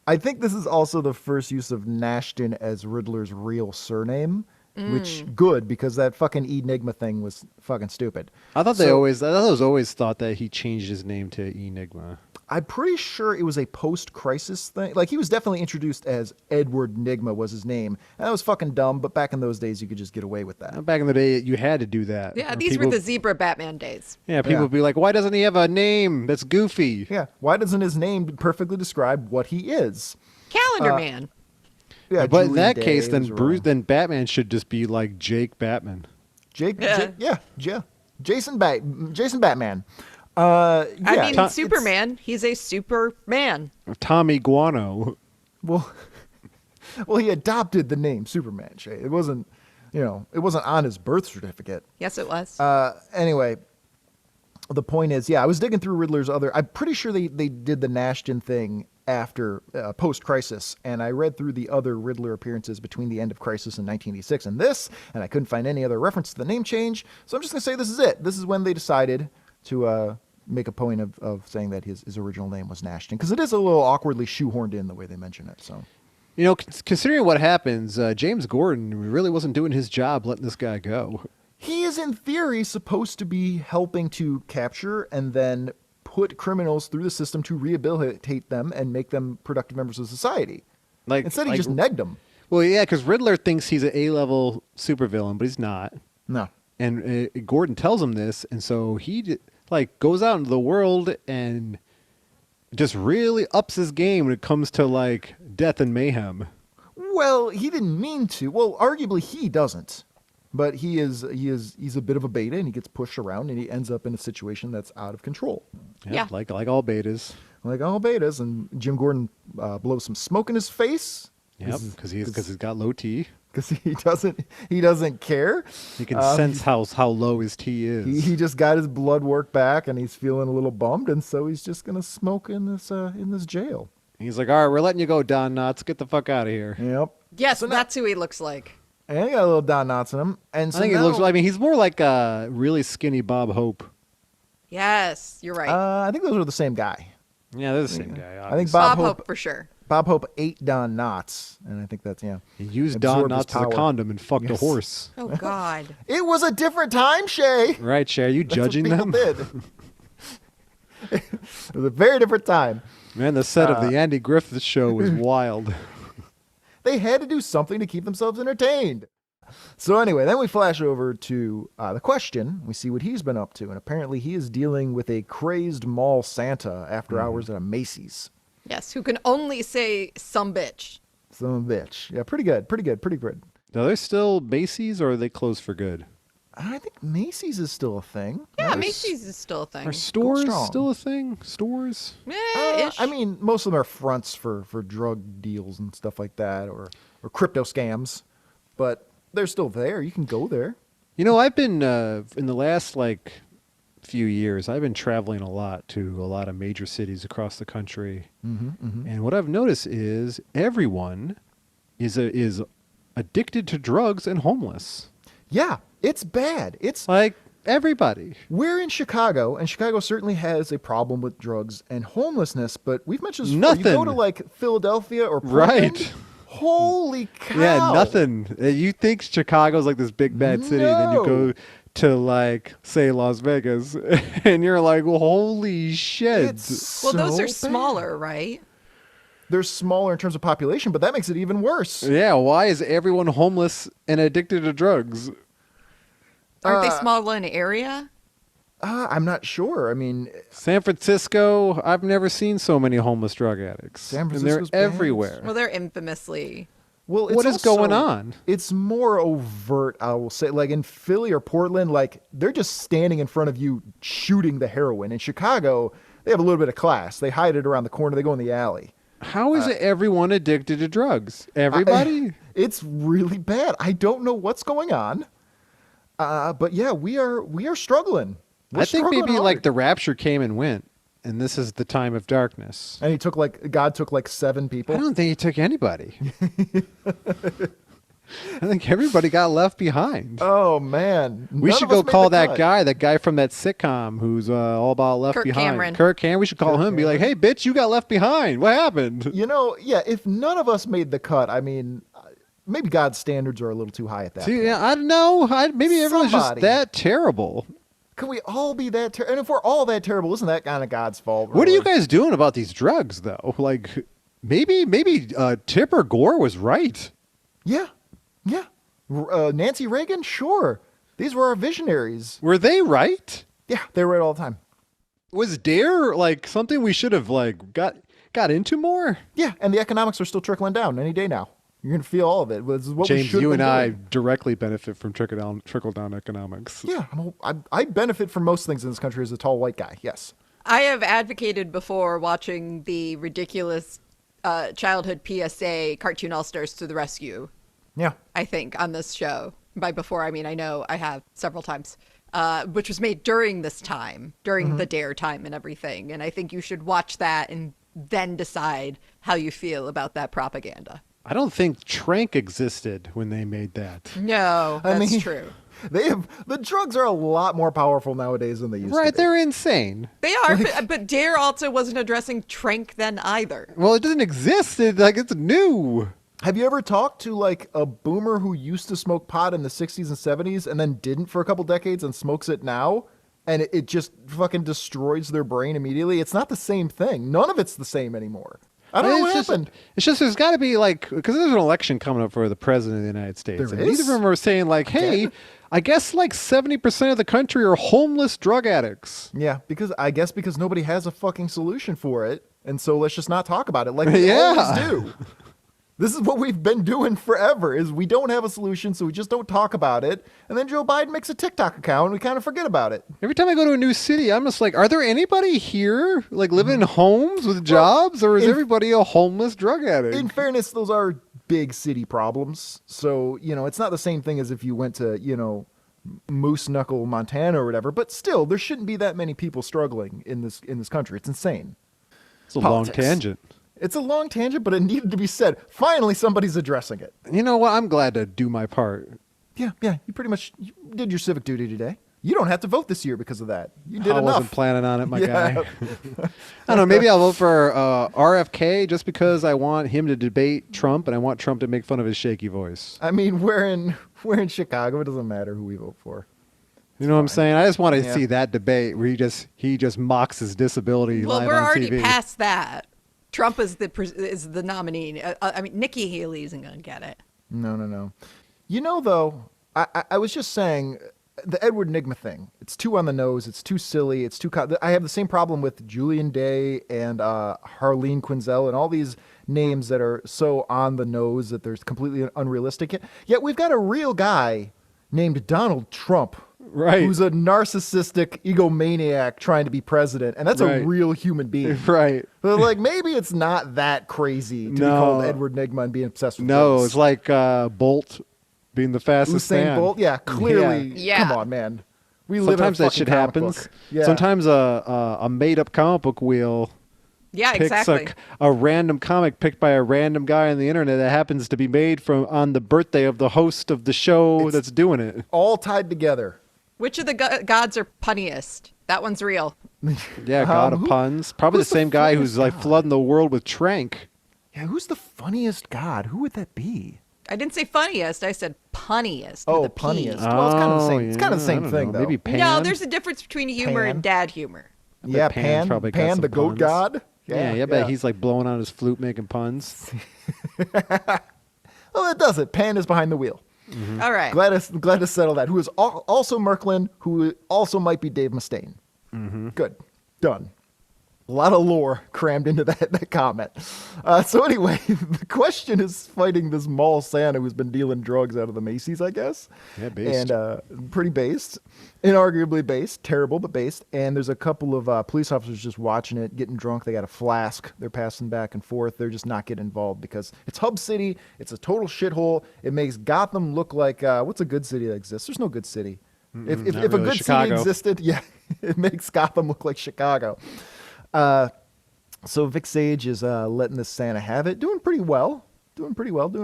I think this is also the first use of Nashton as Riddler's real surname, which, good, because that fucking Enigma thing was fucking stupid. I thought So- I was always thought that he changed his name to Enigma. I'm pretty sure it was a post-crisis thing. Like, he was definitely introduced as Edward Nigma was his name. And that was fucking dumb, but back in those days, you could just get away with that. Back in the day, you had to do that. Yeah, Or these people- were the zebra Batman days. Yeah, people Yeah. would be like, why doesn't he have a name that's goofy? Yeah, why doesn't his name perfectly describe what he is? Calendar Man. Yeah, But in Julie that Day case, then was wrong. then Batman should just be like Jake Batman. Jason Batman. I mean, it's- Superman. He's a Superman. Tommy Guano. Well, he adopted the name Superman. Shea. It wasn't. it wasn't on his birth certificate. Yes, it was. Anyway, the point is, I was digging through Riddler's I'm pretty sure they did the Nashton thing after post-Crisis, and I read through the other Riddler appearances between the end of Crisis in 1986 and this, and I couldn't find any other reference to the name change, so I'm just going to say this is it. This is when they decided to make a point of saying that his original name was Nashton, because it is a little awkwardly shoehorned in the way they mention it, so... Considering what happens, James Gordon really wasn't doing his job letting this guy go. He is, in theory, supposed to be helping to capture and then put criminals through the system to rehabilitate them and make them productive members of society. Instead, he just negged them. Well, yeah, because Riddler thinks he's an A-level supervillain, but he's not. No. And Gordon tells him this, and so he goes out into the world and just really ups his game when it comes to death and mayhem. Well, he didn't mean to. Well, arguably he doesn't. But he's a bit of a beta, and he gets pushed around, and he ends up in a situation that's out of control. Yeah. Like all betas. Like all betas, and Jim Gordon blows some smoke in his face. Yep, because he's got low T. Because he doesn't care. He can sense how low his T is. He just got his blood work back, and he's feeling a little bummed, and so he's just gonna smoke in this jail. He's like, all right, we're letting you go, Don Knotts. Get the fuck out of here. Yep. Yes, that's who he looks like. And he got a little Don Knotts in him, and so I think he looks. I mean, he's more like a really skinny Bob Hope. Yes, you're right. I think those are the same guy. Yeah, they're the same guy. Obviously. I think Bob Hope for sure. Bob Hope ate Don Knotts, and I think that's He used Don Knotts as a condom and fucked a horse. Oh God. It was a different time, Shée. Right, Shée? Are you judging them? Did. It was a very different time. Man, the set of the Andy Griffith Show was wild. They had to do something to keep themselves entertained. So anyway, then we flash over to the Question. We see what he's been up to, and apparently he is dealing with a crazed mall Santa after hours at a Macy's. Yes, who can only say some bitch. Some bitch. Yeah, pretty good. Are there still Macy's, or are they closed for good? I think Macy's is still a thing. Yeah, Macy's is still a thing. Are stores strong. still a thing? Stores? Ish. I mean, most of them are fronts for drug deals and stuff like that, or crypto scams, but they're still there. You can go there. I've been, in the last, few years, I've been traveling a lot to a lot of major cities across the country. And what I've noticed is everyone is addicted to drugs and homeless. Yeah, it's bad. It's everybody. We're in Chicago, and Chicago certainly has a problem with drugs and homelessness, but we've mentioned this before. Nothing. You go to Philadelphia or Portland, Right. Holy cow. Yeah, nothing. You think Chicago's this big bad city, then you go to say Las Vegas, and you're like, well, holy shit. Well, those are so smaller, right? They're smaller in terms of population, but that makes it even worse. Yeah, why is everyone homeless and addicted to drugs? Aren't they smaller in area? I'm not sure. I mean, San Francisco, I've never seen so many homeless drug addicts. San and they're Francisco's bad. everywhere. Well, they're infamously. well, What is going on? It's more overt, I will say. In Philly or Portland, they're just standing in front of you shooting the heroin. In Chicago, they have a little bit of class. They hide it around the corner. They go in the alley. How is everyone addicted to drugs? Everybody? It's really bad. I don't know what's going on. But yeah, we are struggling. We're I think struggling maybe hard. the rapture came and went, and this is the time of darkness. And God took 7 people. I don't think he took anybody. I think everybody got left behind. Oh man, We should go call that guy from that sitcom who's all about left Kirk behind. Cameron. Kirk Cameron. We should call him and be like, hey, bitch, you got left behind. What happened? Yeah. If none of us made the cut, I mean, maybe God's standards are a little too high at that. See, point. yeah, I don't know. Maybe everyone's just Somebody. that terrible. Can we all be that terrible? And if we're all that terrible, isn't that kind of God's fault? What are you really? guys doing about these drugs, though? Maybe Tipper Gore was right. Yeah. Nancy Reagan, sure. These were our visionaries. Were they right? Yeah, they were right all the time. Was D.A.R.E something we should have got into more? Yeah, and the economics are still trickling down any day now. You're gonna feel all of it. This is what we James, should you have and been I doing. directly benefit from trickle down economics. Yeah, I benefit from most things in this country as a tall white guy. Yes. I have advocated before watching the ridiculous childhood PSA Cartoon All Stars to the Rescue. Yeah. I think on this show By before, I mean, I know I have several times, which was made during this time, during the D.A.R.E time and everything. And I think you should watch that and then decide how you feel about that propaganda. I don't think Trank existed when they made that. No, that's mean, true. The drugs are a lot more powerful nowadays than they used to Right, be. they're insane. They are, but D.A.R.E also wasn't addressing Trank then either. Well, it doesn't exist. It's new. Have you ever talked to like a boomer who used to smoke pot in the 60s and 70s and then didn't for a couple decades and smokes it now? And it just fucking destroys their brain immediately. It's not the same thing. None of it's the same anymore. I don't know what happened. It's just there's got to be like, because there's an election coming up for the president of the United States. There and is? neither of them are saying like, hey, I guess like 70% of the country are homeless drug addicts. Yeah, because nobody has a fucking solution for it. And so let's just not talk about it like we always do. This is what we've been doing forever, is we don't have a solution, so we just don't talk about it. And then Joe Biden makes a TikTok account, and we kind of forget about it. Every time I go to a new city, I'm just like, are there anybody here like living in homes with jobs, or is everybody a homeless drug addict? In fairness, those are big city problems. So, it's not the same thing as if you went to, Moose Knuckle, Montana or whatever. But still, there shouldn't be that many people struggling in this country. It's insane. It's a Politics. long tangent. It's a long tangent, but it needed to be said. Finally, somebody's addressing it. You know what? I'm glad to do my part. Yeah, you pretty much did your civic duty today. You don't have to vote this year because of that. You did I enough. wasn't planning on it, my Yeah. guy. I don't know. Maybe I'll vote for RFK just because I want him to debate Trump and I want Trump to make fun of his shaky voice. I mean, we're in Chicago. It doesn't matter who we vote for. You know what I'm saying? I just want to Yeah. see that debate where he just mocks his disability Well, live we're on already TV. past that. Trump is the nominee. I mean, Nikki Haley isn't going to get it. No. Though, I was just saying, the Edward Nygma thing, it's too on the nose, it's too silly, it's too... I have the same problem with Julian Day and Harleen Quinzel and all these names that are so on the nose that they're completely unrealistic. Yet we've got a real guy named Donald Trump, Right. who's a narcissistic egomaniac trying to be president, and that's Right. a real human being. Right. So, like, maybe it's not that crazy to be No. called Edward Nygma and be obsessed with No, drugs. it's like Bolt being the fastest Usain man. Bolt, yeah, clearly. Yeah. Come on, man. We live in a Sometimes that fucking shit comic happens. book. Yeah. Sometimes a made-up comic book wheel Yeah, picks exactly. a random comic picked by a random guy on the internet that happens to be made on the birthday of the host of the show that's doing it. all tied together. Which of the gods are punniest? That one's real. Yeah, God of who- puns. Probably the who's the same guy funniest who's like god? flooding the world with Trank. Yeah, who's the funniest god? Who would that be? I didn't say funniest. I said punniest. Oh, with a P. punniest. Well, it's kind of the same. It's kind of the yeah, I same don't thing, know. though. Maybe Pan. No, there's a difference between humor Pan. and dad humor. Yeah, Pan's Pan, probably got Pan, some the goat puns. god. Yeah, but he's like blowing on his flute making puns. Well, that does it. Pan is behind the wheel. All right. Glad to settle that. Who is also Merklin, who also might be Dave Mustaine. Good. Done. A lot of lore crammed into that comment. So anyway, the question is fighting this mall Santa who's been dealing drugs out of the Macy's, I guess. Yeah, based. And pretty based. Inarguably based. Terrible, but based. And there's a couple of police officers just watching it, getting drunk. They got a flask. They're passing back and forth. They're just not getting involved because it's Hub City. It's a total shithole. It makes Gotham look like, what's a good city that exists? There's no good city. If not a really. good Chicago. city existed, yeah, it makes Gotham look like Chicago. So Vic Sage is letting this Santa have it. Doing pretty well. Doing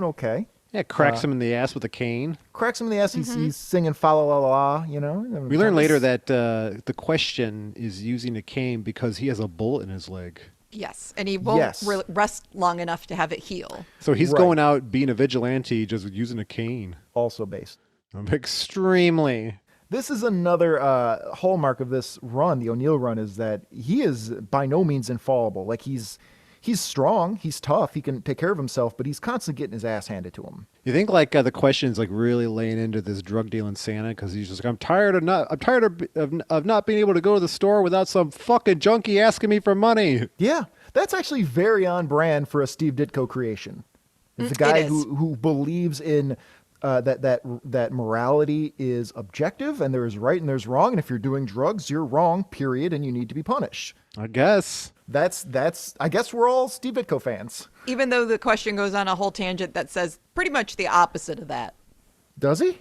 okay. Yeah, cracks him in the ass with a cane. Cracks him in the ass. He's singing fa la la la, you know. We learn later that the question is using a cane because he has a bullet in his leg. Yes, and he won't Yes. rest long enough to have it heal. So he's Right. going out being a vigilante just using a cane. Also based. Extremely. This is another hallmark of this run, the O'Neill run, is that he is by no means infallible. Like he's strong, he's tough, he can take care of himself, but he's constantly getting his ass handed to him. You think like the question is like really laying into this drug dealing Santa because he's just like, I'm tired of not being able to go to the store without some fucking junkie asking me for money. Yeah, that's actually very on brand for a Steve Ditko creation. It's a guy it is. who believes in that morality is objective and there is right and there's wrong, and if you're doing drugs, you're wrong, period, and you need to be punished. I guess. That's I guess we're all Steve Ditko fans. Even though the question goes on a whole tangent that says pretty much the opposite of that. Does he?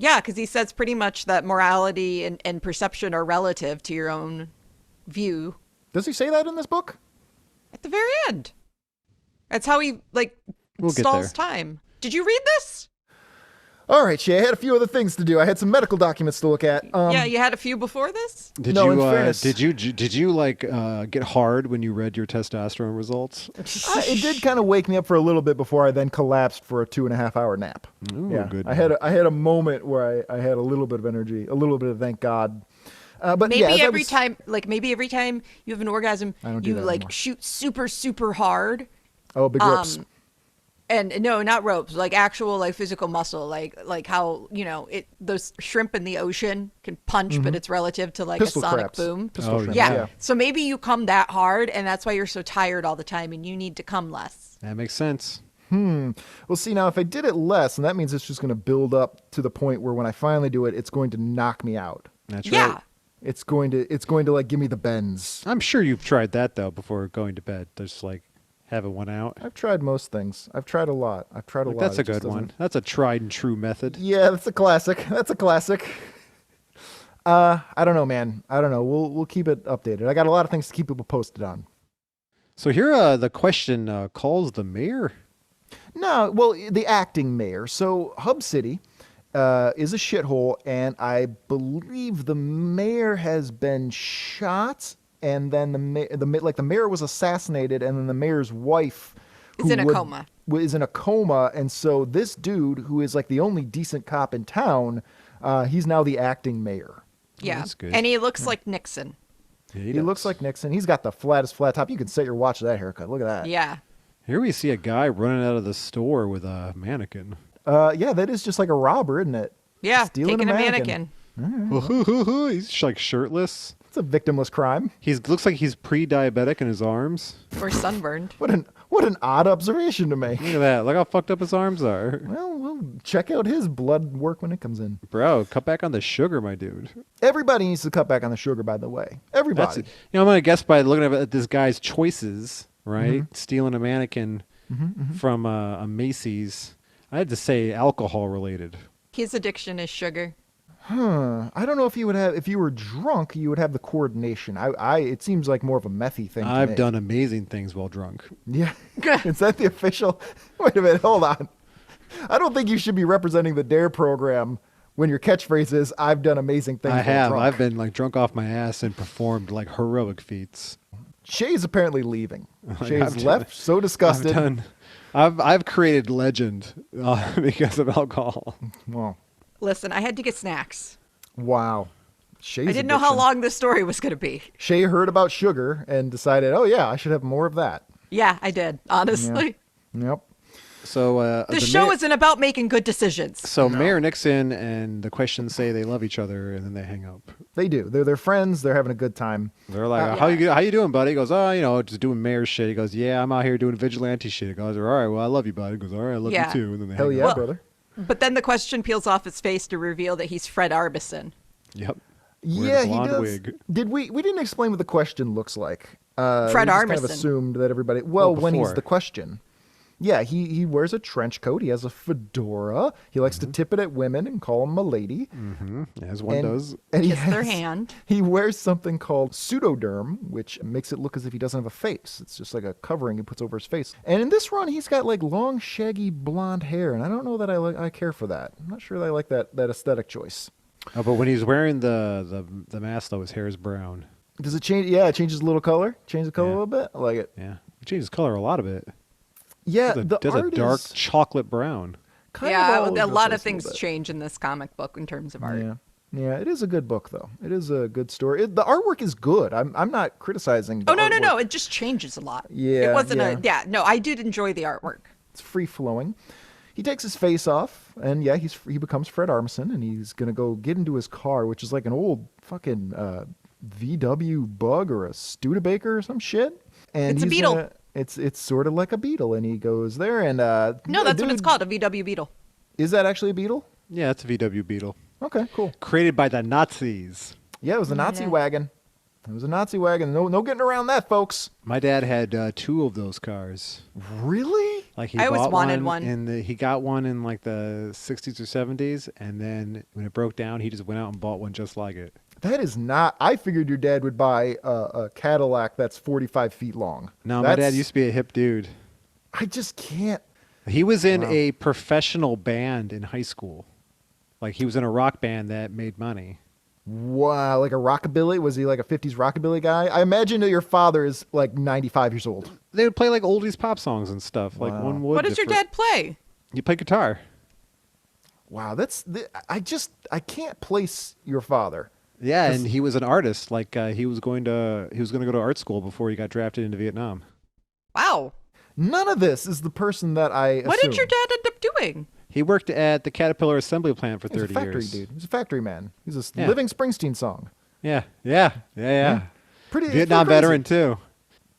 Yeah, because he says pretty much that morality and perception are relative to your own view. Does he say that in this book? At the very end. That's how he, We'll get stalls there. time. Did you read this? All right, Shea, I had a few other things to do. I had some medical documents to look at. Yeah, you had a few before this? Did No, you in fairness- did you get hard when you read your testosterone results? It did kind of wake me up for a little bit before I then collapsed for a 2.5-hour nap. Ooh, Yeah, good. I had a moment where I had a little bit of energy, a little bit of thank God. But Maybe yeah, as I every was- time, maybe every time you have an orgasm, I don't do you that anymore. shoot super, super hard. Oh, big rips. And no, not ropes, actual physical muscle, like how those shrimp in the ocean can punch, but it's relative to Pistol a sonic craps. boom. Pistol Oh, shrimp, Yeah. So maybe you come that hard, and that's why you're so tired all the time, and you need to come less. That makes sense. Well, see, now if I did it less, and that means it's just going to build up to the point where when I finally do it, it's going to knock me out. That's Yeah. right. It's going to give me the bends. I'm sure you've tried that though before going to bed. Just having one out. I've tried most things. I've tried a lot. That's a It just good one. doesn't- That's a tried and true method. Yeah, that's a classic. That's a classic. I don't know, man. I don't know. We'll keep it updated. I got a lot of things to keep people posted on. So here, the question calls the mayor. No, well, the acting mayor. So Hub City is a shithole, and I believe the mayor has been shot, and then the mayor was assassinated, and then the mayor's wife Is in a coma. is in a coma, and so this dude, who is the only decent cop in town, he's now the acting mayor. Yeah. that's good. And he looks like Nixon. Yeah, He looks like Nixon. He's got the flattest flat top. You can set your watch to that haircut. Look at that. Yeah. Here we see a guy running out of the store with a mannequin. Yeah, that is just like a robber, isn't it? Yeah. Stealing Taking a a mannequin. mannequin. He's shirtless. It's a victimless crime. Looks like he's pre-diabetic in his arms. Or sunburned. What an odd observation to make. Look at that. Look how fucked up his arms are. Well, we'll check out his blood work when it comes in. Bro, cut back on the sugar, my dude. Everybody needs to cut back on the sugar, by the way. That's Everybody. I'm gonna guess by looking at this guy's choices, right? Stealing a mannequin from a Macy's. I had to say alcohol related. His addiction is sugar. I don't know if you were drunk, you would have the coordination. It seems like more of a methy thing. to I've me. done amazing things while drunk. Yeah. Is that the official? Wait a minute. Hold on. I don't think you should be representing the D.A.R.E program when your catchphrase is, I've done amazing things I while have. drunk. I've been drunk off my ass and performed heroic feats. Shay's apparently leaving. I've Shay's done- left, so disgusted. I've created legend because of alcohol. Well, Listen, I had to get snacks. wow. Shay's I didn't know how addiction. long this story was going to be. Shay heard about sugar and decided, oh yeah, I should have more of that. Yeah, I did, honestly. Yep. So The show isn't about making good decisions. So Mayor Nixon and the questions say they love each other, and then they hang up. They do. They're friends. They're having a good time. They're like, how you doing, buddy? He goes, just doing mayor shit. He goes, yeah, I'm out here doing vigilante shit. He goes, all right, well, I love you, buddy. He goes, all right, I love Yeah. you too. And then they Hell hang yeah, up. brother. But then the question peels off his face to reveal that he's Fred Arbison. Yep. Yeah, a he blonde does. wig. Did we didn't explain what the question looks like. Fred we just kind of Armisen. assumed that everybody. Well, when he's before. the question. Yeah, he wears a trench coat. He has a fedora. He likes to tip it at women and call them a lady. As one does. And he Kiss their has- hand. He wears something called pseudoderm, which makes it look as if he doesn't have a face. It's just like a covering he puts over his face. And in this run, he's got long, shaggy blonde hair, and I don't know that I care for that. I'm not sure that I like that aesthetic choice. Oh, but when he's wearing the mask, though, his hair is brown. Does it change? Yeah, it changes a little color. Change the color Yeah. a little bit. I like it. Yeah. It changes color a lot of it. Yeah, Does the a art dark is chocolate brown. kind Yeah, of all over a the lot place of things little bit. change in this comic book in terms of art. Yeah, it is a good book though. It is a good story. The artwork is good. I'm not criticizing. The Oh, no, artwork. it just changes a lot. Yeah, It wasn't yeah. no, I did enjoy the artwork. It's free flowing. He takes his face off, and yeah, he becomes Fred Armisen, and he's gonna go get into his car, which is like an old fucking VW Bug or a Studebaker or some shit. And It's a he's Beetle. It's sort of like a Beetle, and he goes there, and No, that's what it's dude- called, a VW Beetle. Is that actually a Beetle? Yeah, it's a VW Beetle. Okay, cool. Created by the Nazis. Yeah, it was a Nazi Yeah. wagon. It was a Nazi wagon. No getting around that, folks. My dad had 2 of those cars. Really? Like he I always bought wanted one. he got one in like the 60s or 70s, and then when it broke down, he just went out and bought one just like it. That is not. I figured your dad would buy a Cadillac that's 45 feet long. No, my dad used to be a hip dude. I just can't. He was in a professional band in high school. Like he was in a rock band that made money. Wow, like a rockabilly? Was he like a 50s rockabilly guy? I imagine that your father is like 95 years old. They would play like oldies pop songs and stuff. Like Wow. one would. What does your dad play? He played guitar. Wow, I can't place your father. Yeah, and he was an artist. Like he was going to go to art school before he got drafted into Vietnam. Wow. None of this is the person that I assumed. What did your dad end up doing? He worked at the Caterpillar assembly plant for 30 He's a factory years. dude. He's a factory man. He's a Yeah. living Springsteen song. Yeah. Pretty Vietnam pretty crazy. veteran too.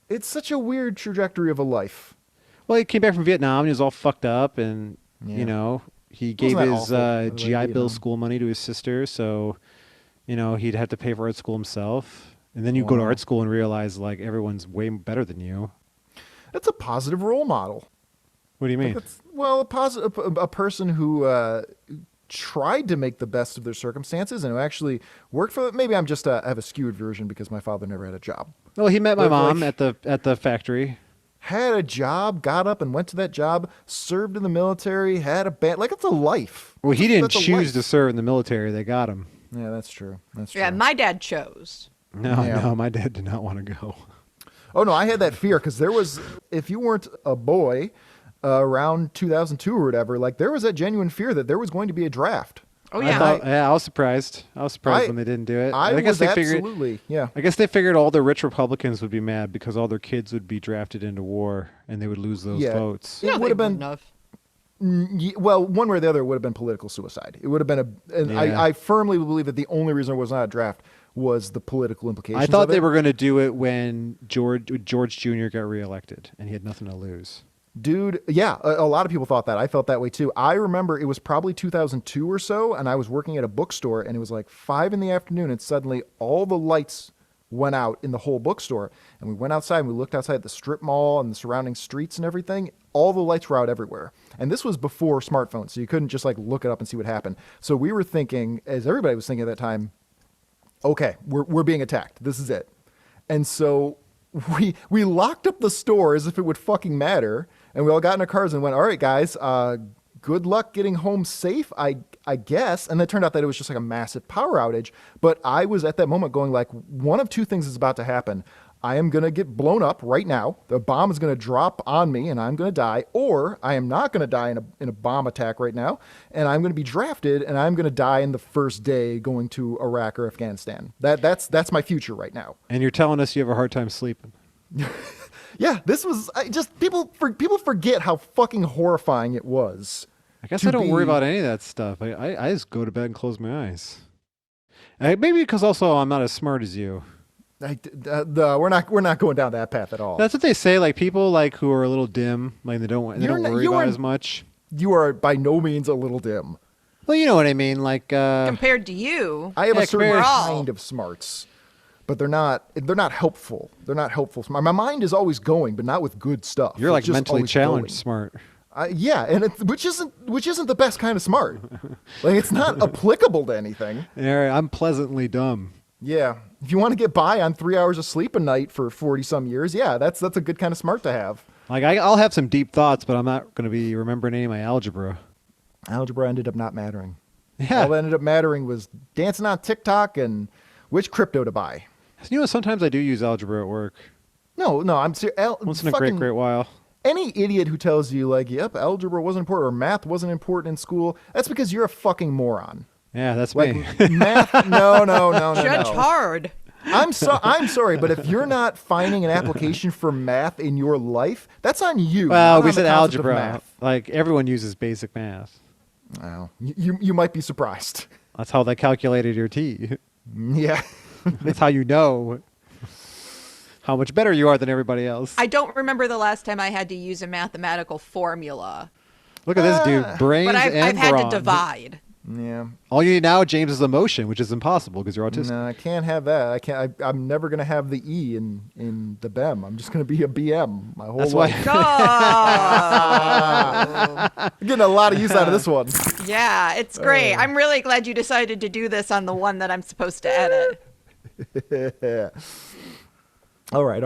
It's such a weird trajectory of a life. Well, he came back from Vietnam. He was all fucked up, and Yeah. you know he gave Wasn't that his awful, by the way, GI Bill Vietnam? school money to his sister, so you know he'd have to pay for art school himself. And then you go to Wow. art school and realize like everyone's way better than you. That's a positive role model. What do you mean? Well, a person who tried to make the best of their circumstances and who actually worked for. Maybe I'm just I have a skewed version because my father never had a job. Well, he met my But, mom like- at the factory. Had a job, got up and went to that job, served in the military, had a band. Like, it's a life. Well, he didn't That's a choose life. to serve in the military. They got him. Yeah, that's true. That's true. Yeah, my dad chose. No, my dad did not want to go. Oh, no, I had that fear because there was, if you weren't a boy around 2002 or whatever, like, there was that genuine fear that there was going to be a draft. Oh, I yeah. thought, I was surprised. I was surprised I- when they didn't do it. I guess was they figured. absolutely, yeah. I guess they figured all the rich Republicans would be mad because all their kids would be drafted into war and they would lose those Yeah. votes. It No, would they have been- wouldn't have. Well, one way or the other, it would have been political suicide. It would have been and Yeah. I firmly believe that the only reason it was not a draft was the political implications. I thought of they it. were going to do it when George Jr. got reelected and he had nothing to lose. Dude, yeah, a lot of people thought that. I felt that way too. I remember it was probably 2002 or so, and I was working at a bookstore, and it was like 5 in the afternoon, and suddenly all the lights went out in the whole bookstore. And we went outside, and we looked outside the strip mall and the surrounding streets and everything. All the lights were out everywhere. And this was before smartphones, so you couldn't just like look it up and see what happened. So we were thinking, as everybody was thinking at that time, okay, we're being attacked. This is it. And so we locked up the store as if it would fucking matter, and we all got in our cars and went, all right, guys, good luck getting home safe, I guess. And then it turned out that it was just like a massive power outage. But I was at that moment going like, one of two things is about to happen. I am going to get blown up right now. The bomb is going to drop on me and I'm going to die, or I am not going to die in a bomb attack right now, and I'm going to be drafted and I'm going to die in the first day going to Iraq or Afghanistan. That's my future right now. And you're telling us you have a hard time sleeping. Yeah, this was people forget how fucking horrifying it was. I guess to I don't worry be- about any of that stuff. I just go to bed and close my eyes. Maybe because also I'm not as smart as you. We're not going down that path at all. That's what they say. Like people like who are a little dim, like they don't worry you about are- as much. You are by no means a little dim. Well, you know what I mean. Like Compared to you, I have a Heck, certain we're all- kind of smarts, but they're not helpful. They're not helpful. My mind is always going, but not with good stuff. you're It's like just mentally always challenged, going. smart. Yeah, and which isn't the best kind of smart. Like it's not applicable to anything. Yeah, I'm pleasantly dumb. Yeah, if you want to get by on 3 hours of sleep a night for 40 some years, yeah, that's a good kind of smart to have. Like I'll have some deep thoughts, but I'm not going to be remembering any of my algebra. Algebra ended up not mattering. Yeah. All that ended up mattering was dancing on TikTok and which crypto to buy. You know, sometimes I do use algebra at work. No, I'm serious. Once in a great while. Any idiot who tells you like, yep, algebra wasn't important or math wasn't important in school, that's because you're a fucking moron. Yeah, that's Like me. math, no. judge hard. I'm sorry, but if you're not finding an application for math in your life, that's on you. Well, not we on the said concept of algebra. math. Like everyone uses basic math. Wow. You might be surprised. That's how they calculated your T. Yeah. That's how you know how much better you are than everybody else. I don't remember the last time I had to use a mathematical formula, Look at this dude, brains but I've and had brawn. to divide. Yeah. All you need now, James, is emotion, which is impossible because you're autistic. No, I can't have that. I can't. I'm never gonna have the E in the BEM. I'm just gonna be a BM my whole That's life. why. Oh. I'm getting a lot of use out of this one. Yeah, it's great. I'm really glad you decided to do this on the one that I'm supposed to edit. All right.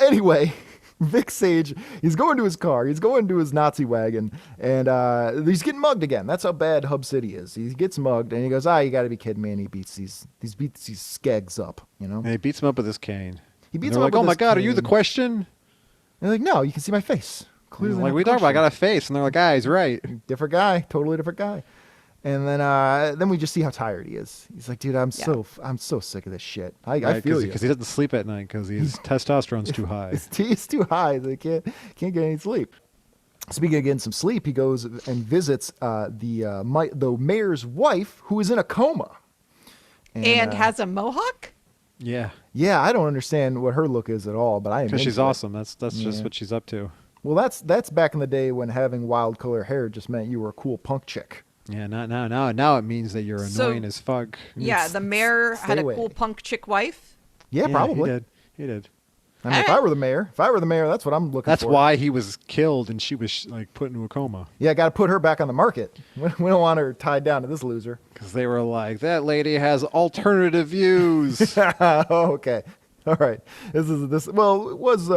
Anyway, Vic Sage, he's going to his car. He's going to his Nazi wagon, and he's getting mugged again. That's how bad Hub City is. He gets mugged, and he goes, you got to be kidding me. And he beats these skegs up, you know? And he beats him up with his cane. He beats They're him like, up oh with my his God, are you the cane. question? And they're like, no, you can see my face. Clearly Like, not we the talking about, I got question. a face. And they're like, he's right. Different guy, totally different guy. And then we just see how tired he is. He's like, dude, I'm so sick of this shit. I feel you. Because he doesn't sleep at night because his testosterone's too high. He's too high. They can't get any sleep. Speaking of getting some sleep, he goes and visits the mayor's wife, who is in a coma. And has a mohawk? Yeah. Yeah, I don't understand what her look is at all, but I am Because she's into it. awesome. That's just what she's up to. Well, that's back in the day when having wild color hair just meant you were a cool punk chick. Yeah, now it means that you're annoying as fuck. Yeah, the mayor had a away. cool punk chick wife. Yeah, probably. He did. I mean, if I were the mayor, that's what I'm looking That's for. why he was killed and she was like put into a coma. Yeah, got to put her back on the market. We don't want her tied down to this loser. Because they were like, that lady has alternative views. Oh, okay. All right. Well, it was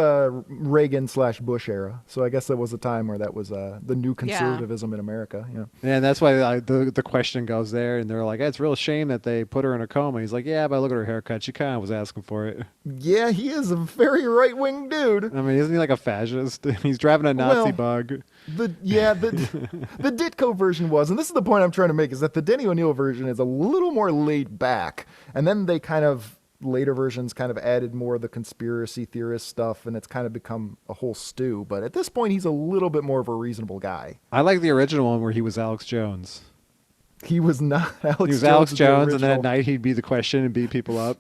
Reagan/Bush era. So I guess that was a time where that was the new conservatism in America. Yeah. And that's why the question goes there. And they're like, it's a real shame that they put her in a coma. He's like, yeah, but look at her haircut. She kind of was asking for it. Yeah, he is a very right-wing dude. I mean, isn't he like a fascist? He's driving a Nazi bug. The Ditko version was, and this is the point I'm trying to make, is that the Denny O'Neil version is a little more laid back. And then they later versions kind of added more of the conspiracy theorist stuff, and it's kind of become a whole stew. But at this point, he's a little bit more of a reasonable guy. I like the original one where he was Alex Jones. He was not Alex Jones. He was Alex the Jones, and then original. at night he'd be the question and beat people up.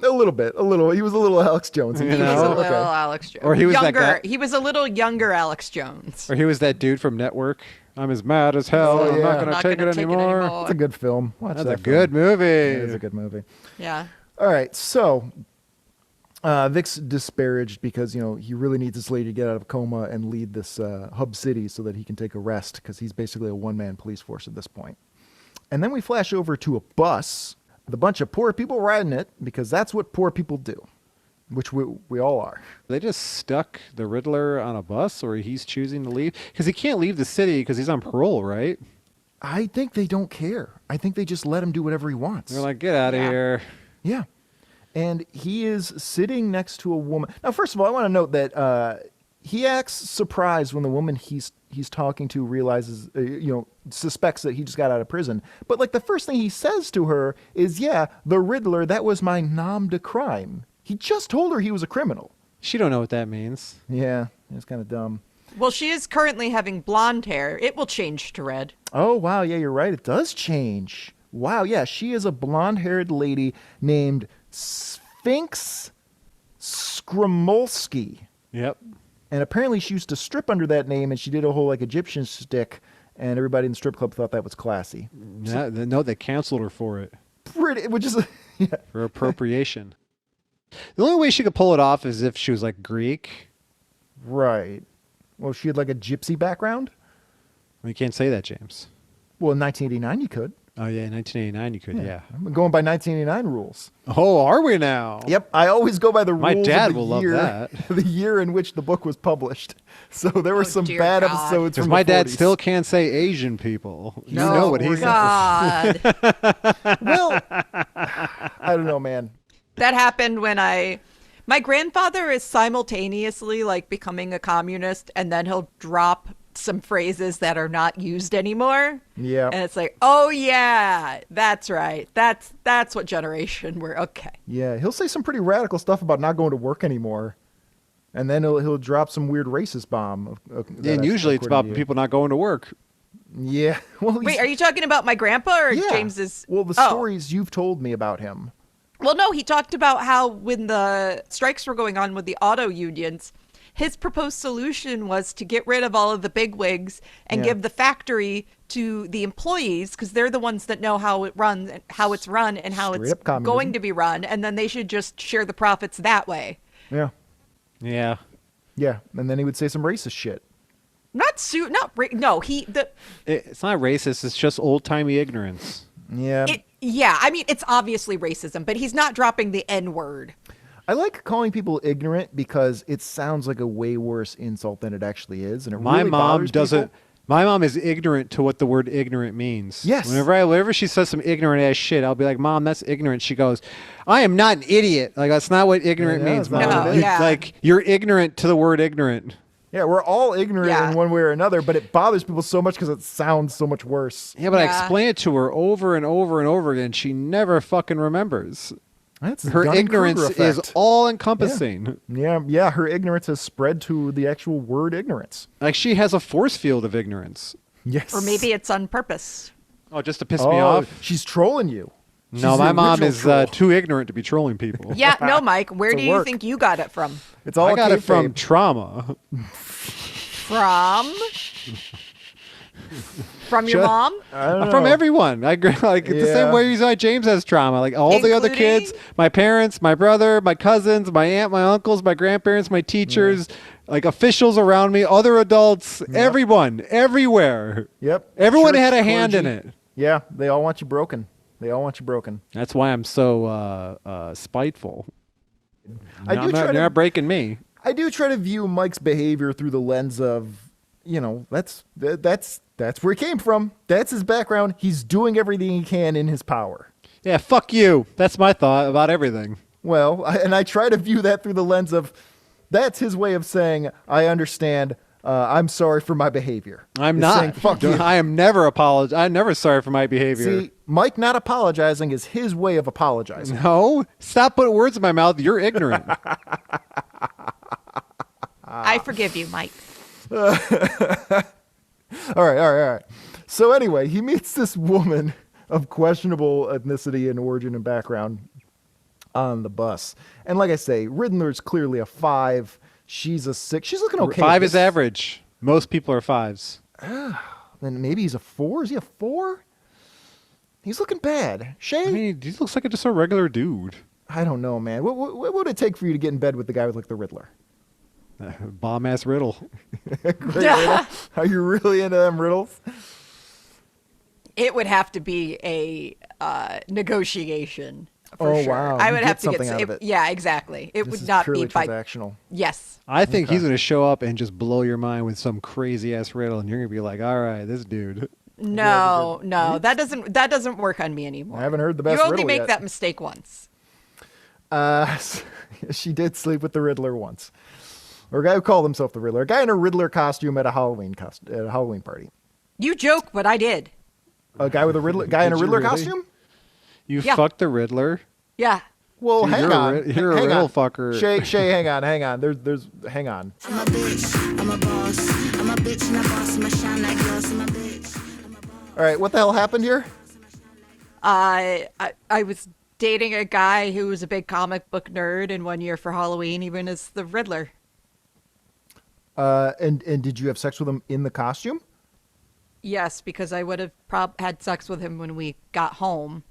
A little. He was a little Alex Jones. You He was know? a little Okay. Alex Jones. Or he was that younger. guy- He was a little younger Alex Jones. Or he was that dude from Network. I'm as mad as hell. Oh, I'm yeah. not going Not to take gonna it take it anymore. anymore. It's a good film. Watch That's that a film. good movie. It is a good movie. Yeah. All right, so Vic's disparaged because he really needs this lady to get out of a coma and lead this hub city so that he can take a rest, because he's basically a one-man police force at this point. And then we flash over to a bus with a bunch of poor people riding it, because that's what poor people do, which we all are. They just stuck the Riddler on a bus, or he's choosing to leave? Because he can't leave the city because he's on parole, right? I think they don't care. I think they just let him do whatever he wants. They're like, get out of Yeah. here. Yeah. And he is sitting next to a woman. Now, first of all, I want to note that he acts surprised when the woman he's talking to realizes, suspects that he just got out of prison. But like the first thing he says to her is, yeah, the Riddler, that was my nom de crime. He just told her he was a criminal. She don't know what that means. Yeah, it's kind of dumb. Well, she is currently having blonde hair. It will change to red. Oh, wow. Yeah, you're right. It does change. Wow. Yeah, she is a blonde-haired lady named Sphinx Skrimolsky. Yep. And apparently she used to strip under that name, and she did a whole like Egyptian stick, and everybody in the strip club thought that was classy. No, they canceled her for it. Which is, yeah. For appropriation. The only way she could pull it off is if she was like Greek. Right. Well, she had like a gypsy background. You can't say that, James. Well, in 1989 you could. Oh, yeah, in 1989 you could, yeah. I'm going by 1989 rules. Oh, are we now? Yep, I always go by the My rules dad of the will love year, that. the year in which the book was published. So there were some dear bad God. episodes Because from my the dad 40s. still can't say Asian people. You No, know what he says. God. Well, I don't know, man. That happened when my grandfather is simultaneously like becoming a communist, and then he'll drop some phrases that are not used anymore. Yeah. And it's like, oh yeah, that's right. That's what generation we're okay. Yeah, he'll say some pretty radical stuff about not going to work anymore. And then he'll drop some weird racist bomb. And usually it's about people not going to work. Yeah. Well, Wait, are you talking about my grandpa or yeah. James's? Well, the Oh. stories you've told me about him. Well, no, he talked about how when the strikes were going on with the auto unions, his proposed solution was to get rid of all of the bigwigs and Yeah. give the factory to the employees because they're the ones that know how it runs, and how it's run, and how Straight it's up communism. going to be run, and then they should just share the profits that way. Yeah. Yeah. Yeah. And then he would say some racist shit. It's not racist. It's just old-timey ignorance. Yeah. Yeah, I mean, it's obviously racism, but he's not dropping the N word. I like calling people ignorant because it sounds like a way worse insult than it actually is. And it My really mom bothers doesn't. people. My mom is ignorant to what the word ignorant means. Yes. Whenever she says some ignorant ass shit, I'll be like, Mom, that's ignorant. She goes, I am not an idiot. Like, that's not what ignorant Yeah, means, that's not Mom. what it is. Yeah. Like, you're ignorant to the word ignorant. Yeah, we're all ignorant Yeah. in one way or another, but it bothers people so much because it sounds so much worse. Yeah, but I Yeah. explain it to her over and over and over again. She never fucking remembers. That's the Her Dunning-Kruger ignorance is effect. all encompassing. Yeah, her ignorance has spread to the actual word ignorance. Like, she has a force field of ignorance. Yes. Or maybe it's on purpose. Oh, just to piss me off? She's trolling you. She's No, the my mom original is troll. too ignorant to be trolling people. Yeah, no, Mike, where It's do a you work. think you got it from? It's all I got it from kayfabe. trauma. From? From your Shut- mom? I don't know. From everyone. I agree. Like it's the same Yeah. way you saw James has trauma. Like all the other kids, Including? my parents, my brother, my cousins, my aunt, my uncles, my grandparents, my teachers, like officials around me, other adults, everyone, everywhere. Yep. Everyone Church, had a hand in clergy. it. Yeah, they all want you broken. They all want you broken. That's why I'm so spiteful. I do try You're to- not breaking me. I do try to view Mike's behavior through the lens of, that's where he came from. That's his background. He's doing everything he can in his power. Yeah, fuck you. That's my thought about everything. Well, and I try to view that through the lens of that's his way of saying, I understand. I'm sorry for my behavior. I'm He's not. saying, fuck you. I am never I'm never sorry for my behavior. See, Mike not apologizing is his way of apologizing. No, stop putting words in my mouth. You're ignorant. I forgive you, Mike. All right. So anyway, he meets this woman of questionable ethnicity and origin and background on the bus. And like I say, Riddler's clearly a 5. She's a 6. She's looking okay. 5 is average. Most people are 5s. Then maybe he's a 4. Is he a 4? He's looking bad. Shée? I mean, he looks like just a regular dude. I don't know, man. What would it take for you to get in bed with the guy with like the Riddler? Bomb ass riddle. Great riddle. Are you really into them riddles? It would have to be a negotiation. For Oh, sure. wow. I You would get have to something get out of it. Yeah, exactly. It This would is not purely be by transactional. yes. I think he's going to show up and just blow your mind with some crazy ass riddle, and you're going to be like, all right, this dude. No, that doesn't work on me anymore. I haven't heard the best You only riddle make yet. that mistake once. She did sleep with the Riddler once. Or a guy who called himself the Riddler. A guy in a Riddler costume at a Halloween party. You joke, but I did. A guy with a Riddler guy in a Did you Riddler really? costume? You Yeah. fucked the Riddler. Yeah. Well, Dude, hang you're a on. ri- you're a hang riddle on. fucker. Shée, hang on. There's hang on. I'm a bitch, I'm a boss. I'm a bitch and a boss, I'm a shine like glass, I'm a bitch. I'm a boss. All right, what the hell happened here? I was dating a guy who was a big comic book nerd, and one year for Halloween, even as the Riddler. And did you have sex with him in the costume? Yes, because I would have had sex with him when we got home.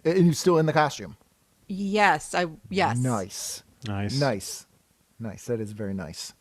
And you're still in the costume? Yes. Nice. Nice. Nice. That is very nice.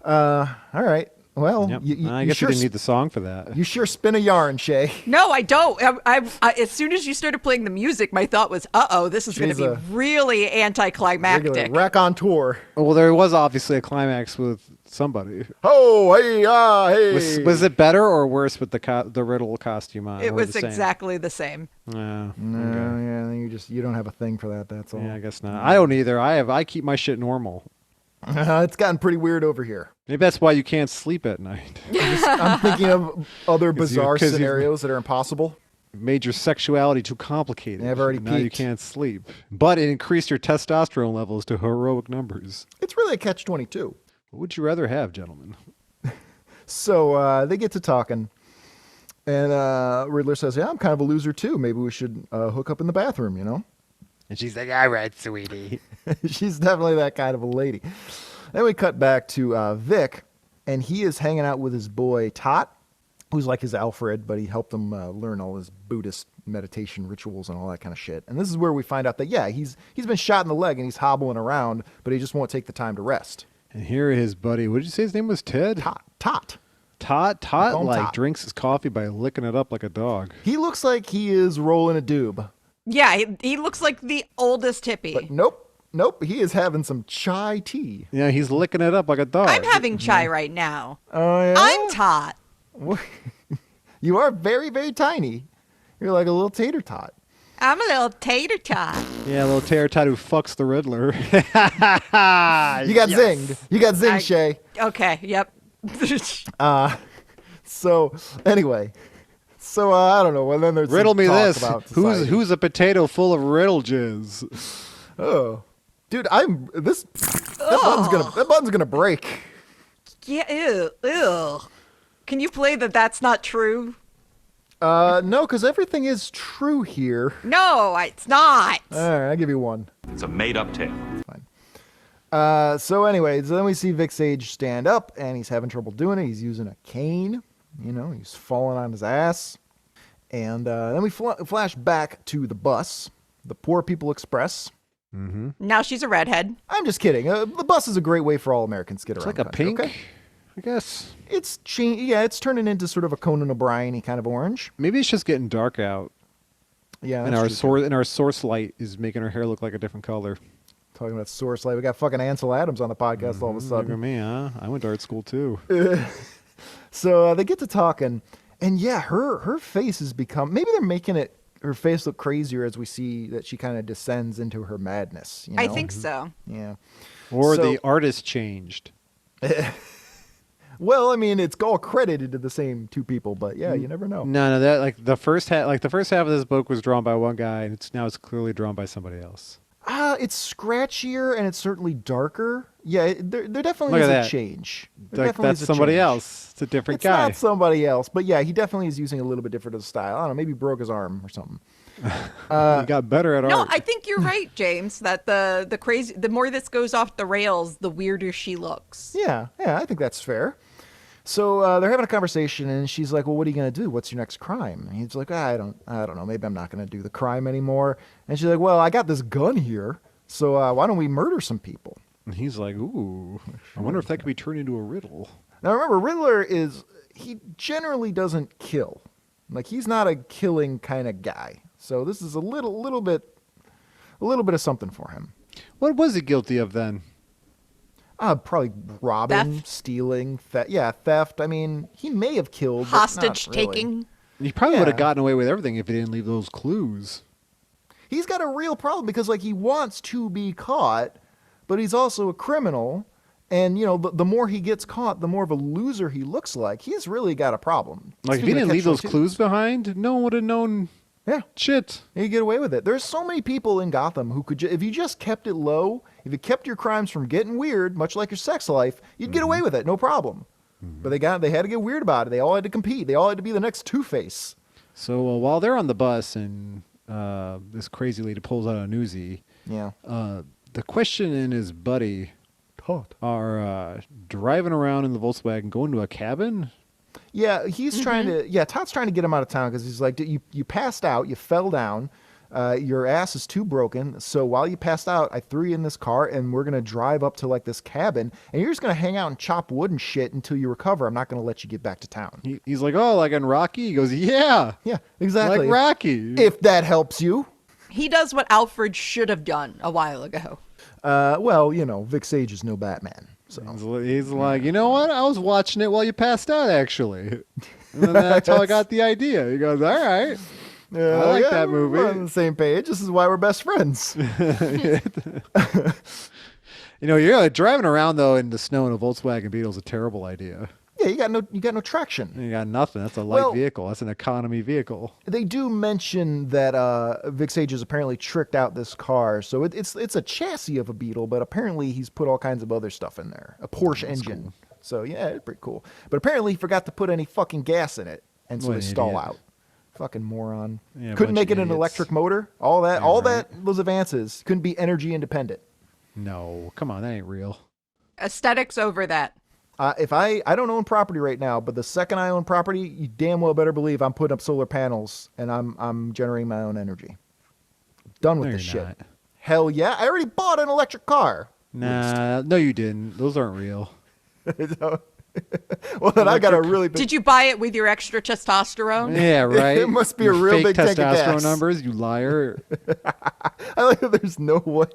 All right. Well, Yep. you I guess sure you didn't need the song for that. you sure spin a yarn, Shée. No, I don't. I as soon as you started playing the music, my thought was, this is going to She's be a really Regular anticlimactic. wreck on tour. Well, there was obviously a climax with somebody. Oh, hey, hey. Was it better or worse with the riddle costume on? It or was the same? exactly the same. Yeah. No, yeah, you don't have a thing for that. That's all. Yeah, I guess not. I don't either. I keep my shit normal. It's gotten pretty weird over here. Maybe that's why you can't sleep at night. I'm thinking of other 'Cause you- bizarre 'cause you- scenarios that are impossible. It made your sexuality too complicated. I've already Now you peaked. can't sleep. But it increased your testosterone levels to heroic numbers. It's really a catch-22. What would you rather have, gentlemen? So they get to talking, and Riddler says, "Yeah, I'm kind of a loser too. Maybe we should hook up in the bathroom, you know?" And she's like, all right, sweetie. She's definitely that kind of a lady. Then we cut back to Vic, and he is hanging out with his boy Tot, who's like his Alfred, but he helped him learn all his Buddhist meditation rituals and all that kind of shit. And this is where we find out that, yeah, he's been shot in the leg and he's hobbling around, but he just won't take the time to rest. And here his buddy, what did you say his name was? Ted? Tot. Tot Call him like Tot. drinks his coffee by licking it up like a dog. He looks like he is rolling a doob. Yeah, he looks like the oldest hippie. But nope, he is having some chai tea. Yeah, he's licking it up like a dog. I'm having chai right now. Oh, yeah? I'm Tot. You are very, very tiny. You're like a little tater tot. I'm a little tater tot. Yeah, a little tater tot who fucks the Riddler. You got zinged. You got zinged, Shée. Okay, yep. So, anyway. So, I don't know. Well, then there's Riddle some me talk this. about society. Who's a potato full of riddle jizz? Oh. Dude, that button's gonna break. Yeah, ew. Can you play that's not true? No, because everything is true here. No, it's not. All right, I'll give you one. It's a made-up tale. Fine. So anyway, then we see Vic Sage stand up, and he's having trouble doing it. He's using a cane. You know, he's falling on his ass. And then we flash back to the bus, the Poor People Express. Mm-hmm. Now she's a redhead. I'm just kidding. The bus is a great way for all Americans to get It's around. like a the country, pink, okay? I guess. It's turning into sort of a Conan O'Brien-y kind of orange. Maybe it's just getting dark out. Yeah, And that's true, too. our source light is making her hair look like a different color. Talking about source light, we got fucking Ansel Adams on the podcast all of a Look at sudden. me, huh? I went to art school too. So they get to talking, and yeah, her face has become. Maybe they're making her face look crazier as we see that she kind of descends into her madness. You know? I think so. Yeah. Or So- the artist changed. Well, I mean, it's all credited to the same two people, but yeah, you never know. No, that like the first half of this book was drawn by one guy, and it's clearly drawn by somebody else. It's scratchier and it's certainly darker. Yeah, there definitely Look is at a that. change. There Like definitely that's is a somebody change. else. It's a different It's guy. not somebody else, but yeah, he definitely is using a little bit different of the style. I don't know, maybe he broke his arm or something. He got better at No, art. I think you're right, James, that the more this goes off the rails, the weirder she looks. Yeah, I think that's fair. So they're having a conversation, and she's like, "Well, what are you gonna do? What's your next crime?" And he's like, "I don't know. Maybe I'm not gonna do the crime anymore." And she's like, "Well, I got this gun here, so why don't we murder some people?" And he's like, ooh, I wonder if that could be turned into a riddle. Now remember, Riddler he generally doesn't kill. Like he's not a killing kind of guy. So this is a little bit of something for him. What was he guilty of then? Probably robbing, Theft? stealing, theft. I mean, he may have killed, but Hostage not really. taking. He probably would have Yeah. gotten away with everything if he didn't leave those clues. He's got a real problem because like he wants to be caught, but he's also a criminal. And you know, the more he gets caught, the more of a loser he looks like. He's really got a problem. Like if he Speaking of didn't leave those catch-22, clues behind, no one would have known Yeah, shit. you get away with it. There's so many people in Gotham who could, if you just kept it low, if you kept your crimes from getting weird, much like your sex life, you'd get away with it, no problem. But they had to get weird about it. They all had to compete. They all had to be the next Two-Face. So while they're on the bus and this crazy lady pulls out a newsie, Yeah. the Question and his buddy Tot. are driving around in the Volkswagen, going to a cabin. Yeah, he's trying to. Yeah, Todd's trying to get him out of town because he's like, you passed out, you fell down, your ass is too broken. So while you passed out, I threw you in this car, and we're gonna drive up to like this cabin, and you're just gonna hang out and chop wood and shit until you recover. I'm not gonna let you get back to town. He's like, oh, like in Rocky? He goes, yeah, Yeah, exactly. like Rocky. If that helps you. He does what Alfred should have done a while ago. Well, you know, Vic Sage is no Batman. So He's like, you know what? I was watching it while you passed out, actually. And then that's how I got the idea. He goes, all right. I like that movie. We're on the same page. This is why we're best friends. You know, you're driving around, though, in the snow in a Volkswagen Beetle is a terrible idea. Yeah, you got no traction. You got nothing. That's a light Well- vehicle. That's an economy vehicle. They do mention that Vic Sage has apparently tricked out this car, so it's a chassis of a Beetle, but apparently he's put all kinds of other stuff in there, a Porsche engine. cool. So yeah, it's pretty cool. But apparently he forgot to put any fucking gas in it, and so What they an stall idiot. out. Fucking moron. Yeah, Couldn't bunch make of it an idiots. electric motor. All right. that those advances couldn't be energy independent. No, come on. That ain't real. Aesthetics over that. If I don't own property right now, but the second I own property, you damn well better believe I'm putting up solar panels and I'm generating my own energy. Done with No, this you're shit. not. Hell yeah! I already bought an electric car. Nah, no, you didn't. Those aren't real. Well, then I got a really big. Did you buy it with your extra testosterone? Yeah, right. It must be a Your real fake big tank of testosterone gas. numbers, you liar. I like that. There's no way.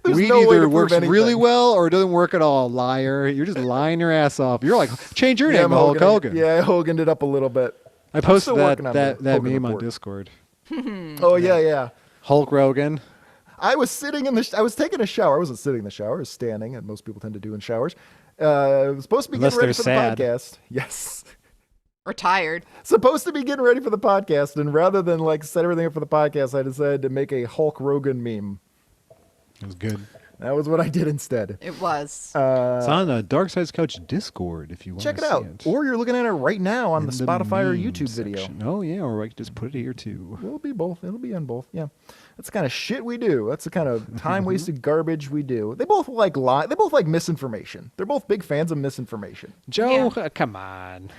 There's Weed no way either to works prove anything. really well or it doesn't work at all, liar. You're just lying your ass off. You're like, change your name I'm to Hulk Hogan. Yeah, I Hoganed it up a little bit. I posted still that working on that, the that Hogan meme on report. Discord. Oh yeah. Hulk Rogan. I was sitting in I was taking a shower. I wasn't sitting in the shower. I was standing, and most people tend to do in showers. I was supposed to be Unless getting ready they're for sad. the podcast. Yes. Retired. Supposed to be getting ready for the podcast, and rather than like set everything up for the podcast, I decided to make a Hulk Rogan meme. It was good. That was what I did instead. It was. It's on the Dark Side's Couch Discord if you want Check to it see out. it. Or you're looking at it right now on In the Spotify or meme YouTube video. section. Oh, yeah, or I could just put it here, too. It'll be both. It'll be on both. Yeah. That's the kind of shit we do. That's the kind of time-wasted garbage we do. They both like lie. They both like misinformation. They're both big fans of misinformation. Joe, come on.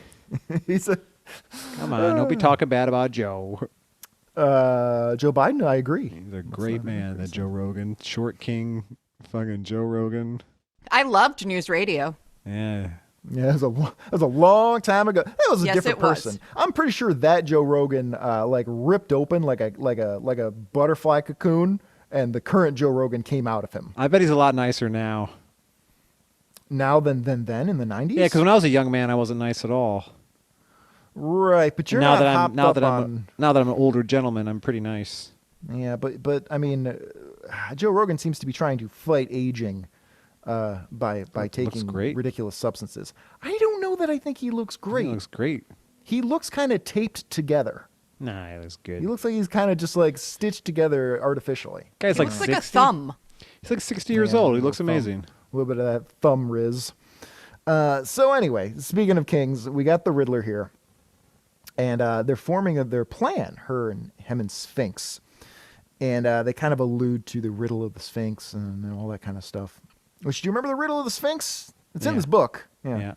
He's a Come on, don't be talking bad about Joe. Joe Biden. I agree. He's a great man, that Joe Rogan. Short King, fucking Joe Rogan. I loved news radio. Yeah. Yeah, that was a long time ago. That was a Yes, different it was. person. I'm pretty sure that Joe Rogan like ripped open like a butterfly cocoon, and the current Joe Rogan came out of him. I bet he's a lot nicer now. Now than then in the 90s. Yeah, because when I was a young man, I wasn't nice at all. right, but you're now not that I'm hopped now up that on. I'm an older gentleman, I'm pretty nice. Yeah, but I mean, Joe Rogan seems to be trying to fight aging by taking great. ridiculous substances. I don't know that I think he looks great. He looks great. He looks kind of taped together. Nah, he looks good. He looks like he's kind of just like stitched together artificially. Guy's It like looks 60. like a thumb. He's like 60 years Yeah, old. He little looks thumb. amazing. A little bit of that thumb riz. So anyway, speaking of kings, we got the Riddler here, and they're forming their plan. Him and Sphinx, and they kind of allude to the riddle of the Sphinx and all that kind of stuff. Which, do you remember the riddle of the Sphinx? It's in Yeah. this book. Yeah.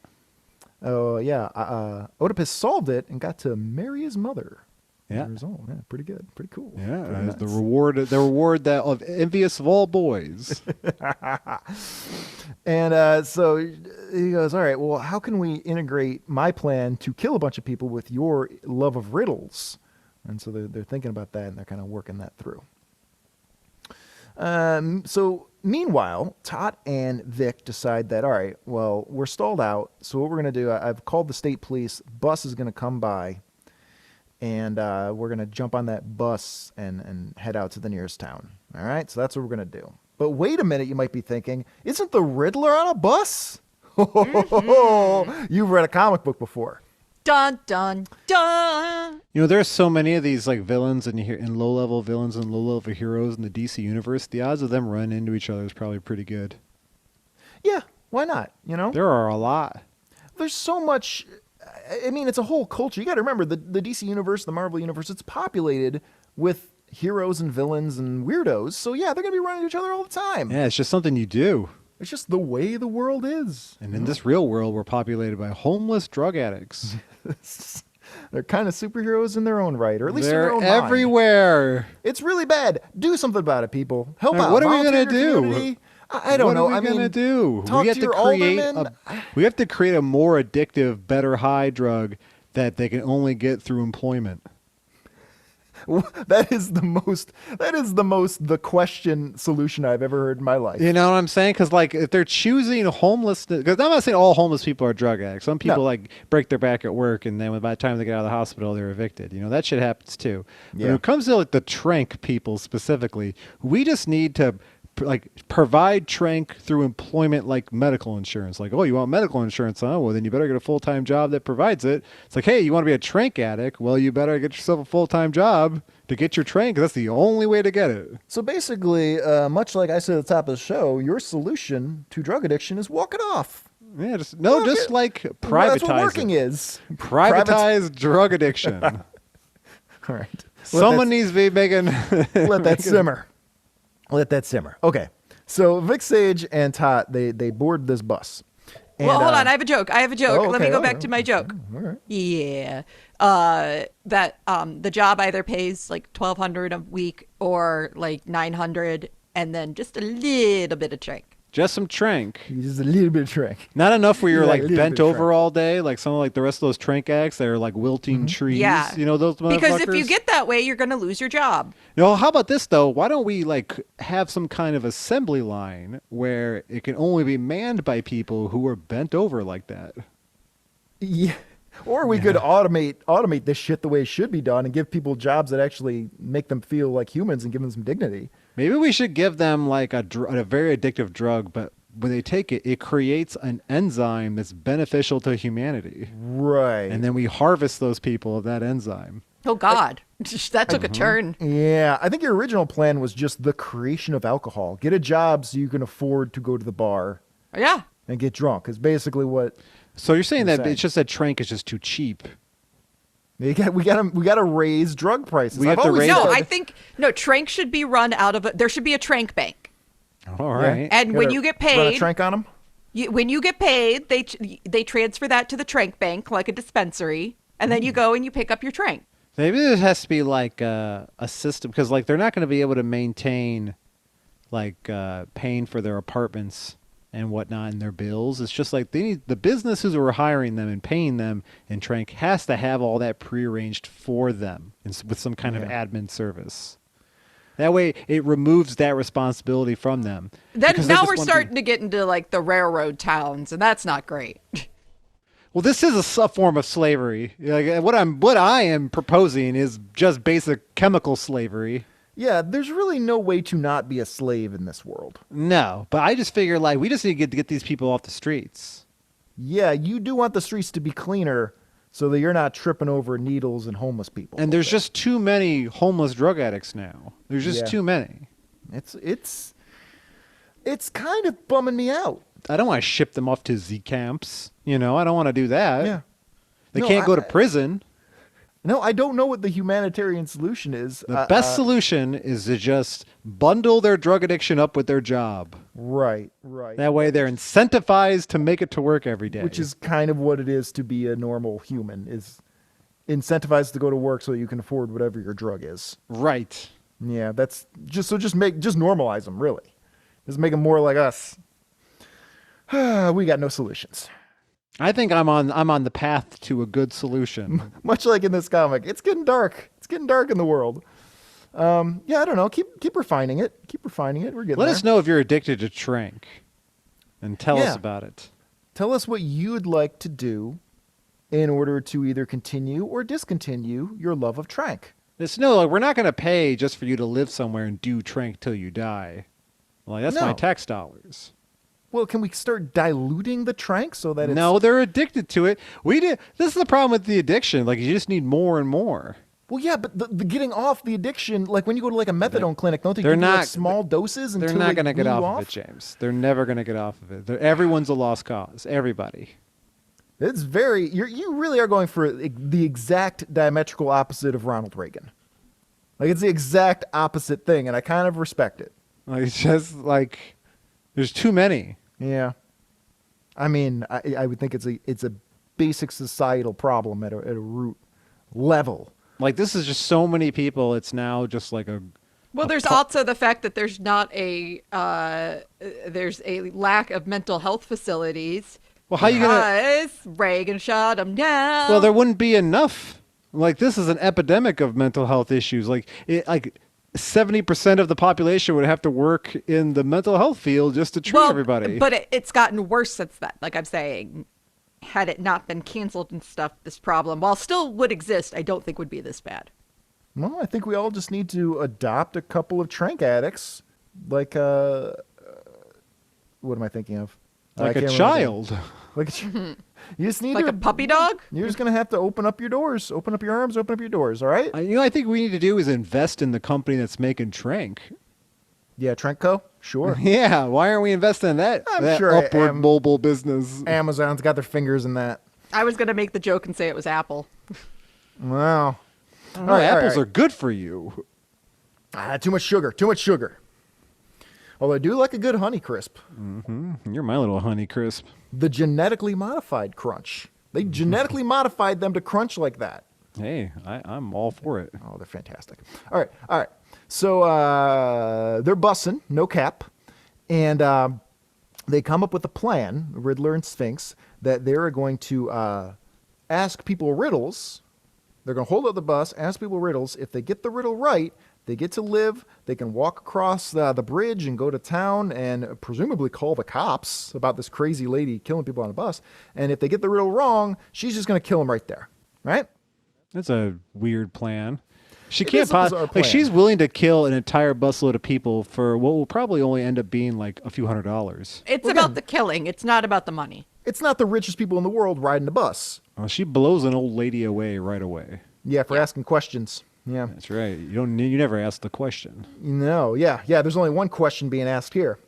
Oh yeah. Oedipus solved it and got to marry his mother. Yeah. As a result. Yeah, pretty good. Pretty cool. Yeah. Very That's the nice. reward that of envious of all boys. And so he goes, all right, well, how can we integrate my plan to kill a bunch of people with your love of riddles? And so they're thinking about that, and they're kind of working that through. So meanwhile, Tot and Vic decide that, all right, well, we're stalled out. So what we're going to do, I've called the state police. Bus is going to come by, and we're going to jump on that bus and head out to the nearest town. All right, so that's what we're going to do. But wait a minute, you might be thinking, isn't the Riddler on a bus? You've read a comic book before. Dun, dun, dun. You know, there's so many of these like villains and low-level villains and low-level heroes in the DC universe. The odds of them running into each other is probably pretty good. Yeah, why not? You know, There are a lot. there's so much. I mean, it's a whole culture. You got to remember the DC universe, the Marvel universe. It's populated with heroes and villains and weirdos. So yeah, they're gonna be running into each other all the time. Yeah, it's just something you do. It's just the way the world is. And in this real world, we're populated by homeless drug addicts. They're kind of superheroes in their own right, or at least in They're their own mind. everywhere. It's really bad. Do something about it, people. Help All right, out. what are we Volunteer gonna in your do? community. I don't know. What are I we mean, gonna do? talk We have to to your create alderman. we have to create a more addictive, better high drug that they can only get through employment. That is the most the question solution I've ever heard in my life. You know what I'm saying? Because like if they're choosing homelessness, because I'm not saying all homeless people are drug addicts. Some people No. like break their back at work, and then by the time they get out of the hospital, they're evicted. You know that shit happens too. But Yeah. when it comes to like the trank people specifically, we just need to like provide trank through employment, like medical insurance. Like, oh, you want medical insurance? Huh? Well, then you better get a full-time job that provides it. It's like, hey, you want to be a trank addict? Well, you better get yourself a full-time job to get your trank, 'cause that's the only way to get it. So basically, much like I said at the top of the show, your solution to drug addiction is walk it off. Yeah, just Well, like Well, privatize that's what working it. is. Privatize drug addiction. All right. Someone needs to be making. Let that simmer. Let that simmer. Okay. So Vic Sage and Tot, they board this bus. And, Well, hold on. I have a joke. Oh, Let me okay. go back to my joke. All right. Yeah. That the job either pays like $1,200 a week or like $900, and then just a little bit of drink. Just some trank. Just a little bit of drink. Not enough where you're Yeah, a like little bent bit of over trank. all day, like some of like the rest of those trank addicts that are like wilting trees. Yeah. You know those motherfuckers? Because if you get that way, you're going to lose your job. No, how about this though? Why don't we like have some kind of assembly line where it can only be manned by people who are bent over like that? Yeah. Or we could automate this shit the way it should be done and give people jobs that actually make them feel like humans and give them some dignity. Maybe we should give them like a very addictive drug, but when they take it, it creates an enzyme that's beneficial to humanity. Right. And then we harvest those people of that enzyme. Oh, God. That took a turn. Yeah, I think your original plan was just the creation of alcohol. Get a job so you can afford to go to the bar Yeah. and get drunk. Is basically what So you're saying that Insane. it's just that trank is just too cheap. we gotta raise drug prices. We I've have to always raise- No, said- I think, no, trank should be run out of, there should be a trank bank. All right. And when Gotta you get run a paid, trank on them. when you get paid, they transfer that to the trank bank like a dispensary, and then you go and you pick up your trank. Maybe there has to be like a system because like they're not going to be able to maintain like paying for their apartments and whatnot and their bills. It's just like they need the businesses who are hiring them and paying them in trank has to have all that prearranged for them with some kind of admin service. That way, it removes that responsibility from them. Then Because they now just we're want starting to get into like the railroad towns, and that's not great. Well, this is a form of slavery. Like, what I am proposing is just basic chemical slavery. Yeah, there's really no way to not be a slave in this world. No, but I just figure like we just need to get these people off the streets. Yeah, you do want the streets to be cleaner so that you're not tripping over needles and homeless people. And there's just too many homeless drug addicts now. There's just Yeah. too many. It's kind of bumming me out. I don't want to ship them off to Z camps. You know, I don't want to do that. Yeah. They No, can't go to prison. No, I don't know what the humanitarian solution is. The best solution is to just bundle their drug addiction up with their job. Right. That way they're incentivized to make it to work every day. Which is kind of what it is to be a normal human, is incentivized to go to work so you can afford whatever your drug is. right. Yeah, that's just normalize them, really. Just make them more like us. We got no solutions. I think I'm on the path to a good solution. Much like in this comic, it's getting dark. It's getting dark in the world. Yeah, I don't know. Keep refining it. Keep refining it. We're getting Let there. us know if you're addicted to trank and tell Yeah. us about it. Tell us what you'd like to do in order to either continue or discontinue your love of trank. It's no, like we're not going to pay just for you to live somewhere and do trank till you die. Like that's my No. tax dollars. Well, can we start diluting the trank so that it's... No, they're addicted to it. This is the problem with the addiction. Like you just need more and more. Well, yeah, but the getting off the addiction, like when you go to like a methadone clinic, don't they they're give you like not- small doses until They're not they going to get wean you off of it, James. They're never going to get off of it. Everyone's a lost cause. Everybody. It's very... You really are going for the exact diametrical opposite of Ronald Reagan. Like, it's the exact opposite thing, and I kind of respect it. Like it's just like there's too many. Yeah. I mean, I would think it's a basic societal problem at a root level. Like this is just so many people. It's now just like a Well, there's also the fact that there's not there's a lack of mental health facilities. well. How you gonna? Because Reagan shut them down. Well, there wouldn't be enough. Like this is an epidemic of mental health issues. Like 70% of the population would have to work in the mental health field just to treat everybody. But it's gotten worse since then. Like I'm saying, had it not been canceled and stuff, this problem, while still would exist, I don't think would be this bad. Well, I think we all just need to adopt a couple of trank addicts. Like, what am I thinking of? I like a can't remember the name. child. Like you just need Like to... a puppy dog? You're just going to have to open up your doors. Open up your arms. Open up your doors, all right? I think we need to do is invest in the company that's making trank. Yeah, Trentco? Sure. Yeah, why aren't we investing in that? I'm that sure I upward am. mobile business. Amazon's got their fingers in that. I was going to make the joke and say it was Apple. Wow. Apples are good for you. Too much sugar. Too much sugar. Although I do like a good Honey Crisp. You're my little Honey Crisp. The genetically modified crunch. They genetically modified them to crunch like that. Hey, I'm all for it. Oh, they're fantastic. All right. So they're bussing, no cap. And they come up with a plan, Riddler and Sphinx, that they're going to ask people riddles. They're going to hold up the bus, ask people riddles. If they get the riddle right, they get to live. They can walk across the bridge and go to town and presumably call the cops about this crazy lady killing people on a bus. And if they get the riddle wrong, she's just going to kill them right there. Right? That's a weird plan. She It can't is a bizarre possibly. plan. She's willing to kill an entire busload of people for what will probably only end up being like a few $100s. It's Well, about again- the killing. It's not about the money. It's not the richest people in the world riding the bus. Well, she blows an old lady away right away. Yeah, for asking questions. Yeah. That's right. You never ask the question. No, yeah. There's only one question being asked here,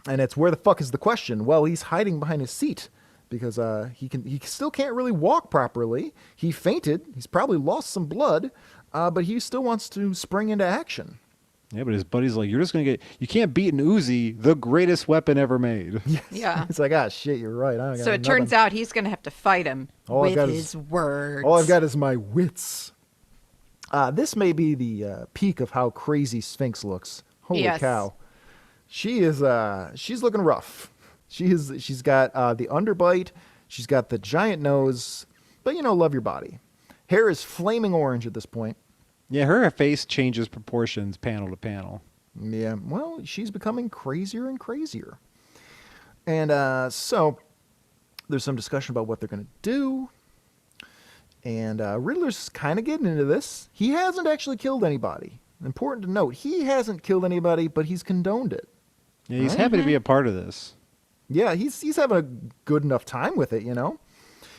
and it's where the fuck is the question? Well, he's hiding behind his seat because he still can't really walk properly. He fainted. He's probably lost some blood, but he still wants to spring into action. Yeah, but his buddy's like, you can't beat an Uzi, the greatest weapon ever made. Yeah. It's like, shit, you're right. I don't got So it turns out he's going to have to fight him All I've with got his words. all I've got is my wits. This may be the peak of how crazy Sphinx looks. Holy Yes. cow. She's looking rough. She's got the underbite, she's got the giant nose, but love your body. Hair is flaming orange at this point. Yeah, her face changes proportions panel to panel. Yeah, well, she's becoming crazier and crazier. And so there's some discussion about what they're going to do. And Riddler's kind of getting into this. He hasn't actually killed anybody. Important to note, he hasn't killed anybody, but he's condoned it. Yeah, he's happy to be a part of this. Yeah, he's having a good enough time with it,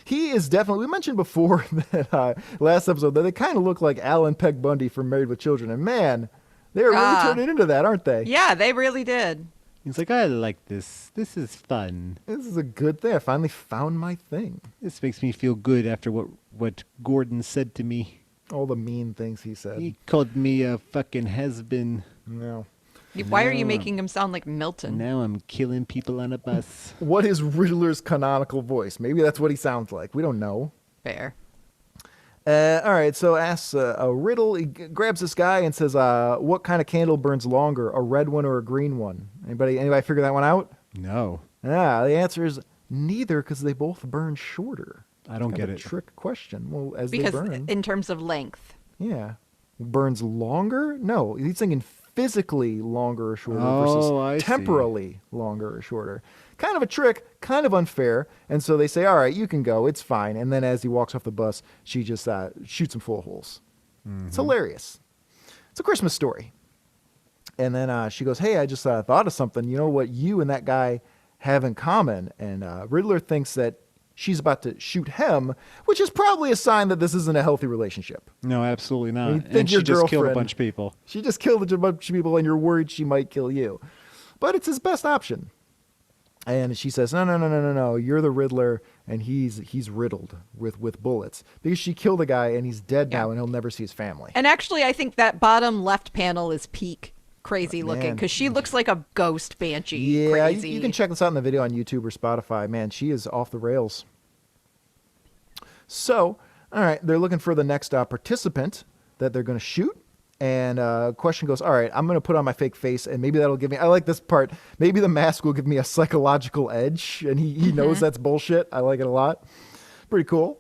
He is definitely, we mentioned before that last episode that they kind of look like Alan Peck Bundy from Married with Children. And man, they're really turning into that, aren't they? Yeah, they really did. He's like, I like this. This is fun. This is a good thing. I finally found my thing. This makes me feel good after what Gordon said to me. All the mean things he said. He called me a fucking has-been. No. Why are you making him sound like Milton? Now I'm killing people on a bus. What is Riddler's canonical voice? Maybe that's what he sounds like. We don't know. Fair. All right, so asks a riddle. He grabs this guy and says, what kind of candle burns longer, a red one or a green one? Anybody figure that one out? No, The answer is neither, because they both burn shorter. I don't Kind get of a it. trick question. Well, as Because they burn. in terms of length. Yeah. Burns longer? No, he's thinking physically longer or shorter Oh, I versus see. temporally longer or shorter. Kind of a trick, kind of unfair. And so they say, all right, you can go. It's fine. And then as he walks off the bus, she just shoots him full of holes. It's hilarious. It's a Christmas story. And then she goes, hey, I just thought of something. You know what you and that guy have in common? And Riddler thinks that she's about to shoot him, which is probably a sign that this isn't a healthy relationship. No, absolutely not. You think And she your just killed a girlfriend- bunch of people. She just killed a bunch of people, and you're worried she might kill you. But it's his best option. And she says, no, you're the Riddler, and he's riddled with bullets. Because she killed a guy, and he's dead now, and he'll never see his family. And actually, I think that bottom left panel is peak crazy looking man. because she looks like a ghost banshee. Yeah, crazy. you can check this out in the video on YouTube or Spotify. Man, she is off the rails. So, all right, they're looking for the next participant that they're going to shoot. And question goes, all right, I'm going to put on my fake face, and maybe that'll give me, I like this part, maybe the mask will give me a psychological edge, and he knows that's bullshit. I like it a lot. Pretty cool.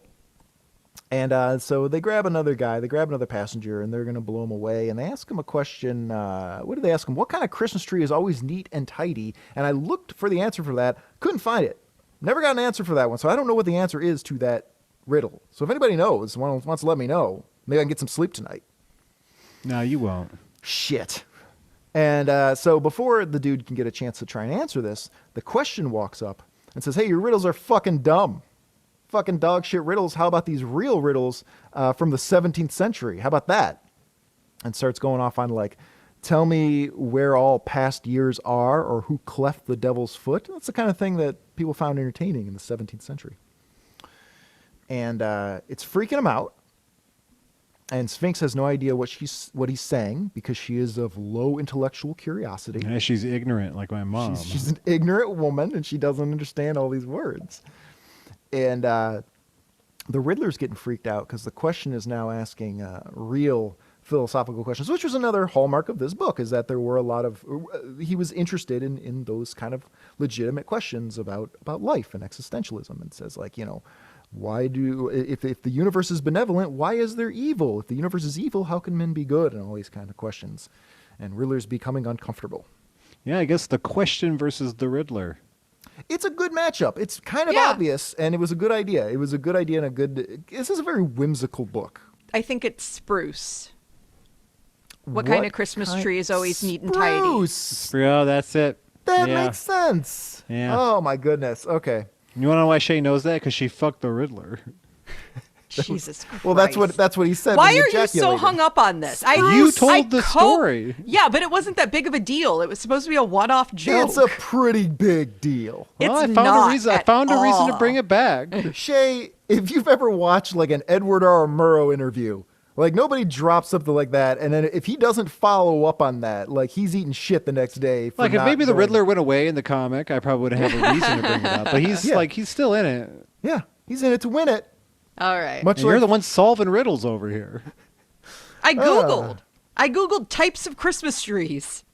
And so they grab another guy, they grab another passenger, and they're going to blow him away. And they ask him a question. What did they ask him? What kind of Christmas tree is always neat and tidy? And I looked for the answer for that. Couldn't find it. Never got an answer for that one. So I don't know what the answer is to that riddle. So if anybody knows, wants to let me know, maybe I can get some sleep tonight. No, you won't. Shit. And so before the dude can get a chance to try and answer this, the question walks up and says, hey, your riddles are fucking dumb. Fucking dog shit riddles. How about these real riddles from the 17th century? How about that? And starts going off on like, tell me where all past years are, or who cleft the devil's foot. That's the kind of thing that people found entertaining in the 17th century. And it's freaking him out. And Sphinx has no idea what he's saying because she is of low intellectual curiosity. Yeah, she's ignorant like my mom. She's an ignorant woman, and she doesn't understand all these words. And the Riddler's getting freaked out because the question is now asking real philosophical questions, which was another hallmark of this book, is that there were a lot of... he was interested in those kind of legitimate questions about life and existentialism, and says, like, why if the universe is benevolent, why is there evil? If the universe is evil, how can men be good? And all these kind of questions. And Riddler's becoming uncomfortable. Yeah, I guess the question versus the Riddler. It's a good matchup. It's kind of obvious, and it was a good idea. It was a good idea and a good... This is a very whimsical book. I think it's spruce. What kind of Christmas tree is always neat and tidy? Spruce! Oh, that's it. That makes sense. Yeah. Oh, my goodness. Okay. You want to know why Shée knows that? Because she fucked the Riddler. Jesus Christ. Well, that's what he said. Why when he are you so ejaculated. hung up on this? You told the story. Yeah, but it wasn't that big of a deal. It was supposed to be a one-off joke. It's a pretty big deal. Well, It's I found not a reason. I at found a reason to all. bring it back. Shée, if you've ever watched like an Edward R. Murrow interview, like nobody drops something like that, and then if he doesn't follow up on that, like he's eating shit the next day. For Like if not maybe the going- Riddler went away in the comic, I probably wouldn't have a reason to bring it up. But he's he's still in it. Yeah, he's in it to win it. All right. Much And like you're the one solving riddles over here. I Googled types of Christmas trees.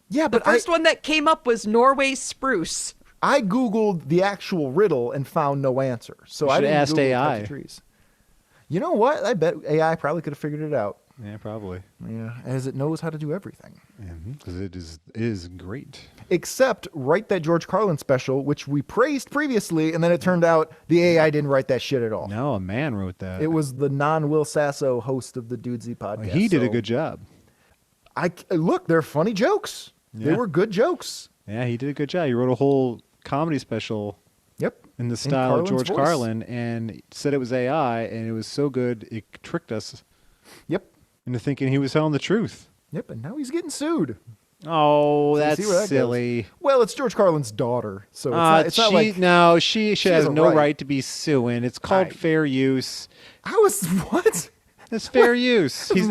yeah, The but first one that came up was Norway spruce. I googled the actual riddle and found no answer. So You I should didn't ask Google AI. types of trees. You know what? I bet AI probably could have figured it out. Yeah, probably. Yeah, as it knows how to do everything. Because it is great. Except write that George Carlin special, which we praised previously, and then it turned out the AI didn't write that shit at all. No, a man wrote that. It was the non-Will Sasso host of the Dudesy podcast. He did a so good job. Look, they're funny jokes. They Yeah. were good jokes. Yeah, he did a good job. He wrote a whole comedy special Yep. in the style of Carlin's George voice. Carlin and said it was AI, and it was so good it tricked us Yep. into thinking he was telling the truth. Yep. And now he's getting sued. Oh, So that's see where that goes. silly. Well, it's George Carlin's daughter, so it's not like No, she has has a no right. right to be suing. It's called fair use. I was what? It's fair use. This is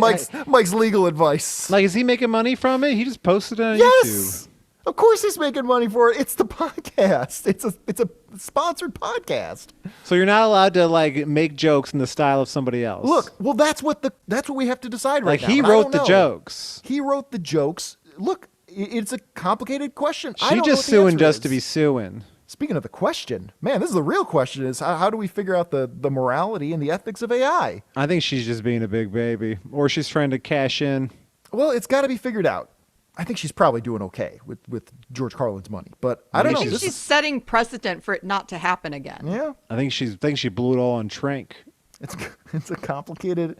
Mike's legal advice. Like, is he making money from it? He just posted it on Yes. YouTube. Of course he's making money for it. It's the podcast. It's a sponsored podcast. So you're not allowed to like make jokes in the style of somebody else. Look, well that's what we have to decide right like now. he and I wrote don't the know. jokes. He wrote the jokes. Look, it's a complicated question. I She don't know just what the suing answer just is. to be suing. Speaking of the question, man, this is the real question: is how do we figure out the morality and the ethics of AI? I think she's just being a big baby, or she's trying to cash in. Well, it's got to be figured out. I think she's probably doing okay with George Carlin's money, but I don't I know. think This she's is- setting precedent for it not to happen again. yeah, I think she blew it all on Trank. it's a complicated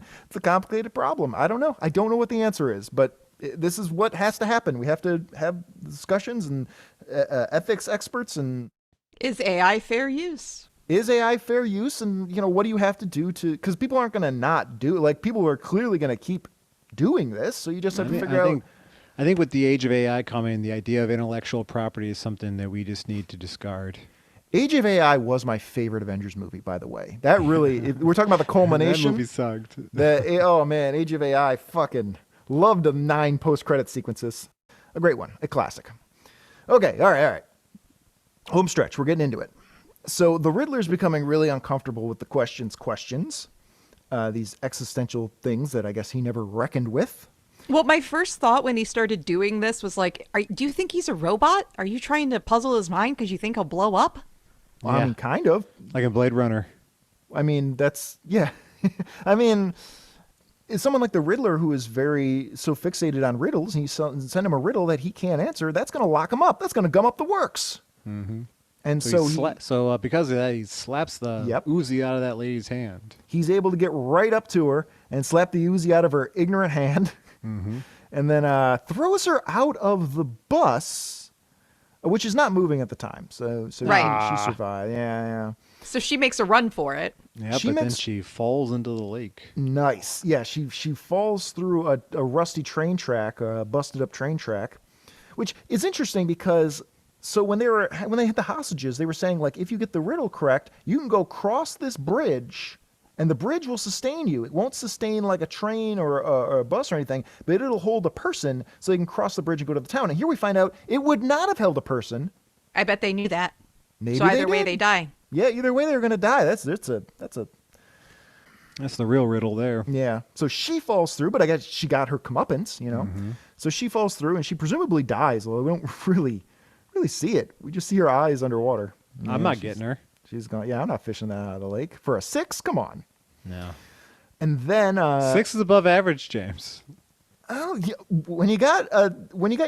problem. I don't know. I don't know what the answer is, but this is what has to happen. We have to have discussions and ethics experts and Is AI fair use? is AI fair use, and what do you have to do to, because people aren't going to not do, like people are clearly going to keep doing this, so you just have to figure out. I think with the age of AI coming, the idea of intellectual property is something that we just need to discard. Age of AI was my favorite Avengers movie, by the way. That really, we're talking about the culmination. That movie sucked. Oh man, Age of AI, fucking loved the 9 post-credit sequences. A great one, a classic. Okay, all right. Home stretch, we're getting into it. So the Riddler's becoming really uncomfortable with the questions, these existential things that I guess he never reckoned with. Well, my first thought when he started doing this was like, do you think he's a robot? Are you trying to puzzle his mind because you think he'll blow up? Well, I Yeah. mean, kind of. Like in Blade Runner. I mean, yeah. I mean, it's someone like the Riddler who is so fixated on riddles, and you send him a riddle that he can't answer, that's going to lock him up. That's going to gum up the works. Mm-hmm. And so, because of that, he slaps the Uzi out of that lady's hand. he's able to get right up to her and slap the Uzi out of her ignorant hand, and then throws her out of the bus, which is not moving at the time. So Right. she survived. Yeah. So she makes a run for it. Yeah, but then she falls into the lake. Nice. Yeah, she falls through a rusty train track, a busted up train track, which is interesting because when they had the hostages, they were saying like if you get the riddle correct, you can go cross this bridge And the bridge will sustain you. It won't sustain like a train or a bus or anything, but it'll hold a person so they can cross the bridge and go to the town. And here we find out it would not have held a person. I bet they knew that. Maybe so either way, did. they die. Yeah, either way they're going to die. That's a That's the real riddle there. yeah. So she falls through, but I guess she got her comeuppance, you know. Mm-hmm. So she falls through and she presumably dies, although we don't really see it. We just see her eyes underwater. I'm not getting her. She's gone. Yeah, I'm not fishing that out of the lake for a 6. Come on. No. And then 6 is above average, James. oh, yeah, when you got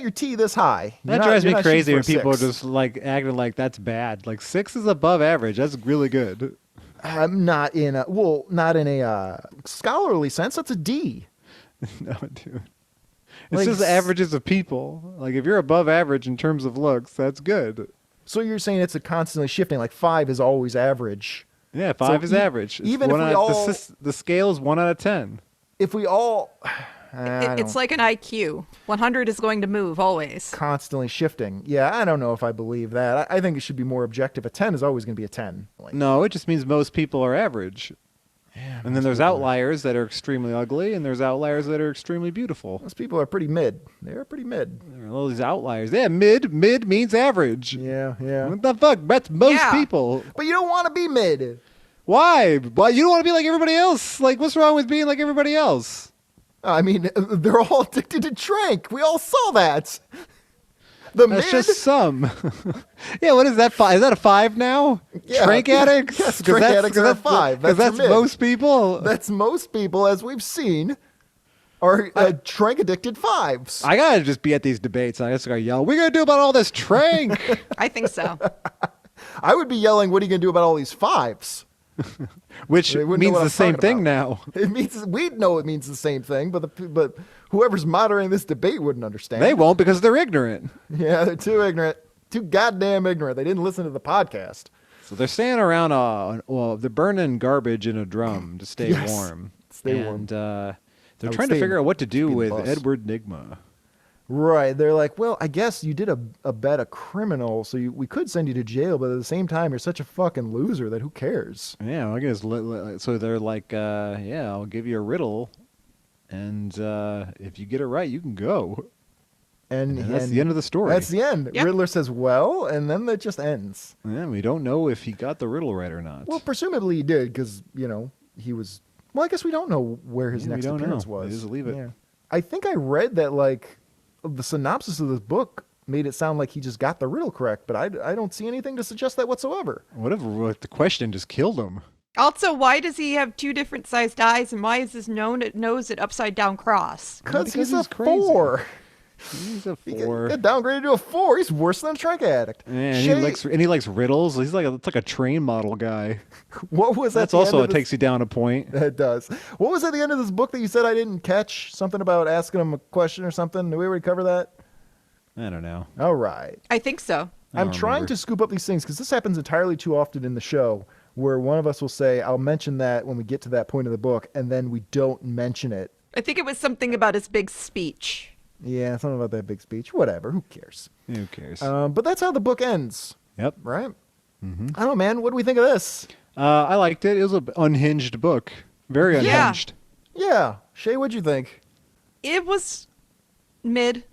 your T this high, That drives me crazy when people are just like acting like that's bad. Like 6 is above average. That's really good. not in a scholarly sense. That's a D. No, dude. It's Like, just the averages of people. Like if you're above average in terms of looks, that's good. So you're saying it's a constantly shifting. Like 5 is always average. Yeah, 5 is So average. It's even if we all, the scale is 1 out of 10. if we all, It's like an IQ. 100 is going to move always. constantly shifting. Yeah, I don't know if I believe that. I think it should be more objective. A 10 is always going to be a 10. Like, No, it just means most people are average. yeah, And then there's outliers that are extremely ugly, and there's outliers that are extremely beautiful. most people are pretty mid. They're pretty mid. There are all these outliers. Yeah, mid means average. Yeah, yeah. What the fuck? That's most Yeah. people. But you don't want to be mid. Why? Well, you don't want to be like everybody else. Like, what's wrong with being like everybody else? I mean, they're all addicted to drink. We all saw that. The That's mid. just some. Yeah, what is that? Is that a 5 now? Yeah. Drink addicts? Yes, drink addicts are a 5. Because That's that's your mid. most people. That's most people, as we've seen, are drink addicted 5s. I gotta just be at these debates. I just gotta yell, "We're gonna do about all this trank." I think so. I would be yelling, "What are you going to do about all these 5s?" Which They wouldn't know means what the I'm same talking thing about. now. It means we know it means the same thing, but whoever's moderating this debate wouldn't understand. They won't because they're ignorant. Yeah, they're too ignorant, too goddamn ignorant. They didn't listen to the podcast. So they're standing around. They're burning garbage in a drum to stay Yes. warm. Stay and, warm. they're would trying to stay figure out what to do in the with bus. Edward Nigma. Right. They're like, well, I guess you did abet a criminal, so we could send you to jail, but at the same time, you're such a fucking loser that who cares? Yeah, I guess. So they're like, yeah, I'll give you a riddle, and if you get it right, you can go. And that's the end of the story. That's the end. Yep. Riddler says, well, and then that just ends. Yeah, we don't know if he got the riddle right or not. Well, presumably he did, because, he was... Well, I guess we don't know where his Yeah, we next don't appearance know. was. They just leave it. Yeah. I think I read that, like, the synopsis of this book made it sound like he just got the riddle correct, but I don't see anything to suggest that whatsoever. Whatever. The question just killed him. Also, why does he have 2 different sized eyes, and why is his nose at upside down cross? Because he's a he's crazy. 4. He's a He 4. got downgraded to a 4. He's worse than a drink addict. And Shée- he likes riddles. He's like a train model guy. what was That's at the also end it of takes you down a point. It does. What was at the end of this book that you said I didn't catch? Something about asking him a question or something? Did we already cover that? I don't know. All right. I think so. I I'm don't trying remember. to scoop up these things because this happens entirely too often in the show where one of us will say, I'll mention that when we get to that point of the book, and then we don't mention it. I think it was something about his big speech. Yeah, something about that big speech. Whatever. Who cares? Who cares? But that's how the book ends, Yep. right? I don't know, man. What do we think of this? I liked it. It was an unhinged book. Very Yeah. unhinged. Yeah. Shea, what'd you think? It was mid.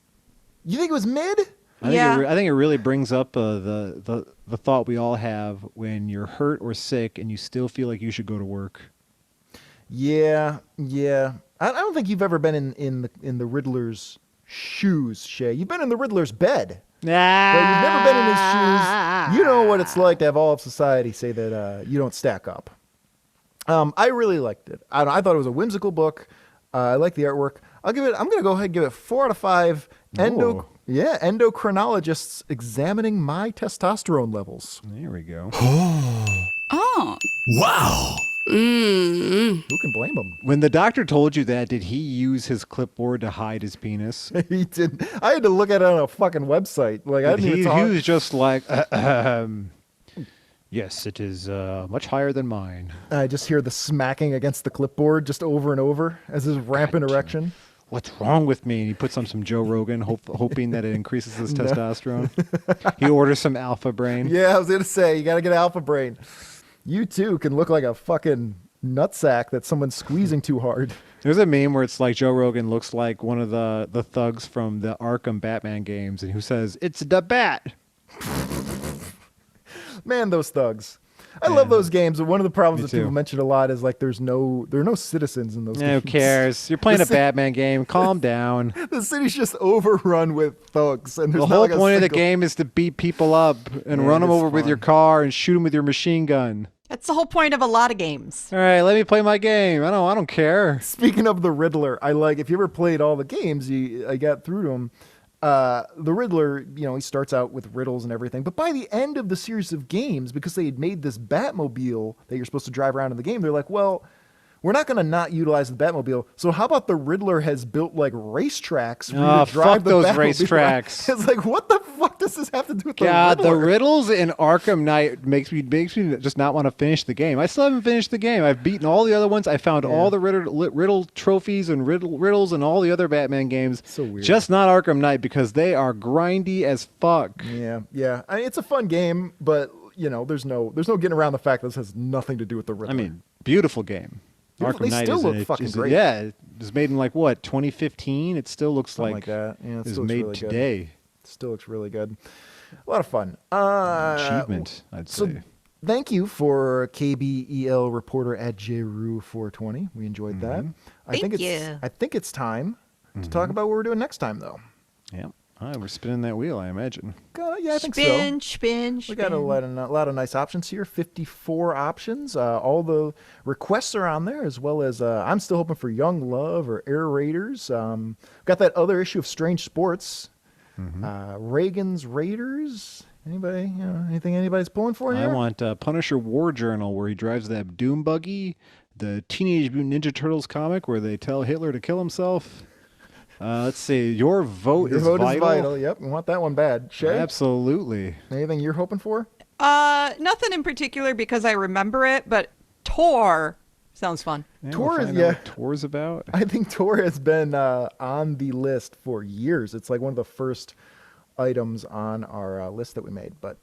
You think it was mid? Yeah. I think it really brings up the thought we all have when you're hurt or sick and you still feel like you should go to work. Yeah, yeah. I don't think you've ever been in the Riddler's shoes, Shea. You've been in the Riddler's bed. But you've never been in his shoes. You know what it's like to have all of society say that you don't stack up. I really liked it. I thought it was a whimsical book. I like the artwork. I'm going to go ahead and give it 4 out of 5. Ooh. Endocrinologists examining my testosterone levels. There we go. Oh. Wow! Mmm. Who can blame them? When the doctor told you that, did he use his clipboard to hide his penis? He didn't. I had to look at it on a fucking website. Like I didn't even He talk. was just like, yes, it is much higher than mine. I just hear the smacking against the clipboard just over and over as his rampant erection. What's wrong with me? And he puts on some Joe Rogan, hoping that it increases his testosterone. He orders some Alpha Brain. Yeah, I was gonna say you gotta get Alpha Brain. You too can look like a fucking nutsack that someone's squeezing too hard. There's a meme where it's like Joe Rogan looks like one of the thugs from the Arkham Batman games, and who says, "It's the bat." Man, those thugs. I love those games. One of the problems Me that people too. mention a lot is like there are no citizens in those Yeah, who games. cares? You're playing a The ci- Batman game. Calm down. The city's just overrun with thugs, and there's The not whole like a point of the single- game is to beat people up and Man, run them it's over with fun. your car and shoot them with your machine gun. That's the whole point of a lot of games. All right, let me play my game. I don't care. Speaking of the Riddler, I like if you ever played all the games, I got through to them. The Riddler, he starts out with riddles and everything, but by the end of the series of games, because they had made this Batmobile that you're supposed to drive around in the game, they're like, well, we're not going to not utilize the Batmobile. So how about the Riddler has built like racetracks for you Oh, to drive fuck the those Batmobile around? racetracks. It's like, what the fuck does this have to do with God, the the Riddler? riddles in Arkham Knight makes me just not want to finish the game. I still haven't finished the game. I've beaten all the other ones. I found all the riddle trophies and riddles and all the other Batman games. So weird. Just not Arkham Knight because they are grindy as fuck. Yeah. I mean, it's a fun game, but there's no getting around the fact that this has nothing to do with the Riddler. I mean, beautiful game. Beautiful. Arkham They Knight still is look fucking great. Yeah, it was made in like what 2015. It still looks Something like that. Yeah, it it was still looks made really good. today. Still looks really good. A lot of fun. Achievement, I'd So say. thank you for KBEL reporter at JRU420. We enjoyed that. I think it's time to talk about what we're doing next time, though. Yeah. All right, we're spinning that wheel, I imagine. Yeah, I think so. Spin. We got a lot of nice options here. 54 options. All the requests are on there, as well as I'm still hoping for Young Love or Air Raiders. Got that other issue of Strange Sports. Reagan's Raiders. Anybody? Anything anybody's pulling for here? I want Punisher War Journal, where he drives that Doom buggy. The Teenage Mutant Ninja Turtles comic, where they tell Hitler to kill himself. Let's see. Your vote Your is vote vital. is vital. Yep, we want that one bad. Shea? Absolutely. Anything you're hoping for? Nothing in particular because I remember it, but Tor sounds fun. Yeah, Tor is- find out what Tor's about. I think Tor has been on the list for years. It's like one of the first items on our list that we made. But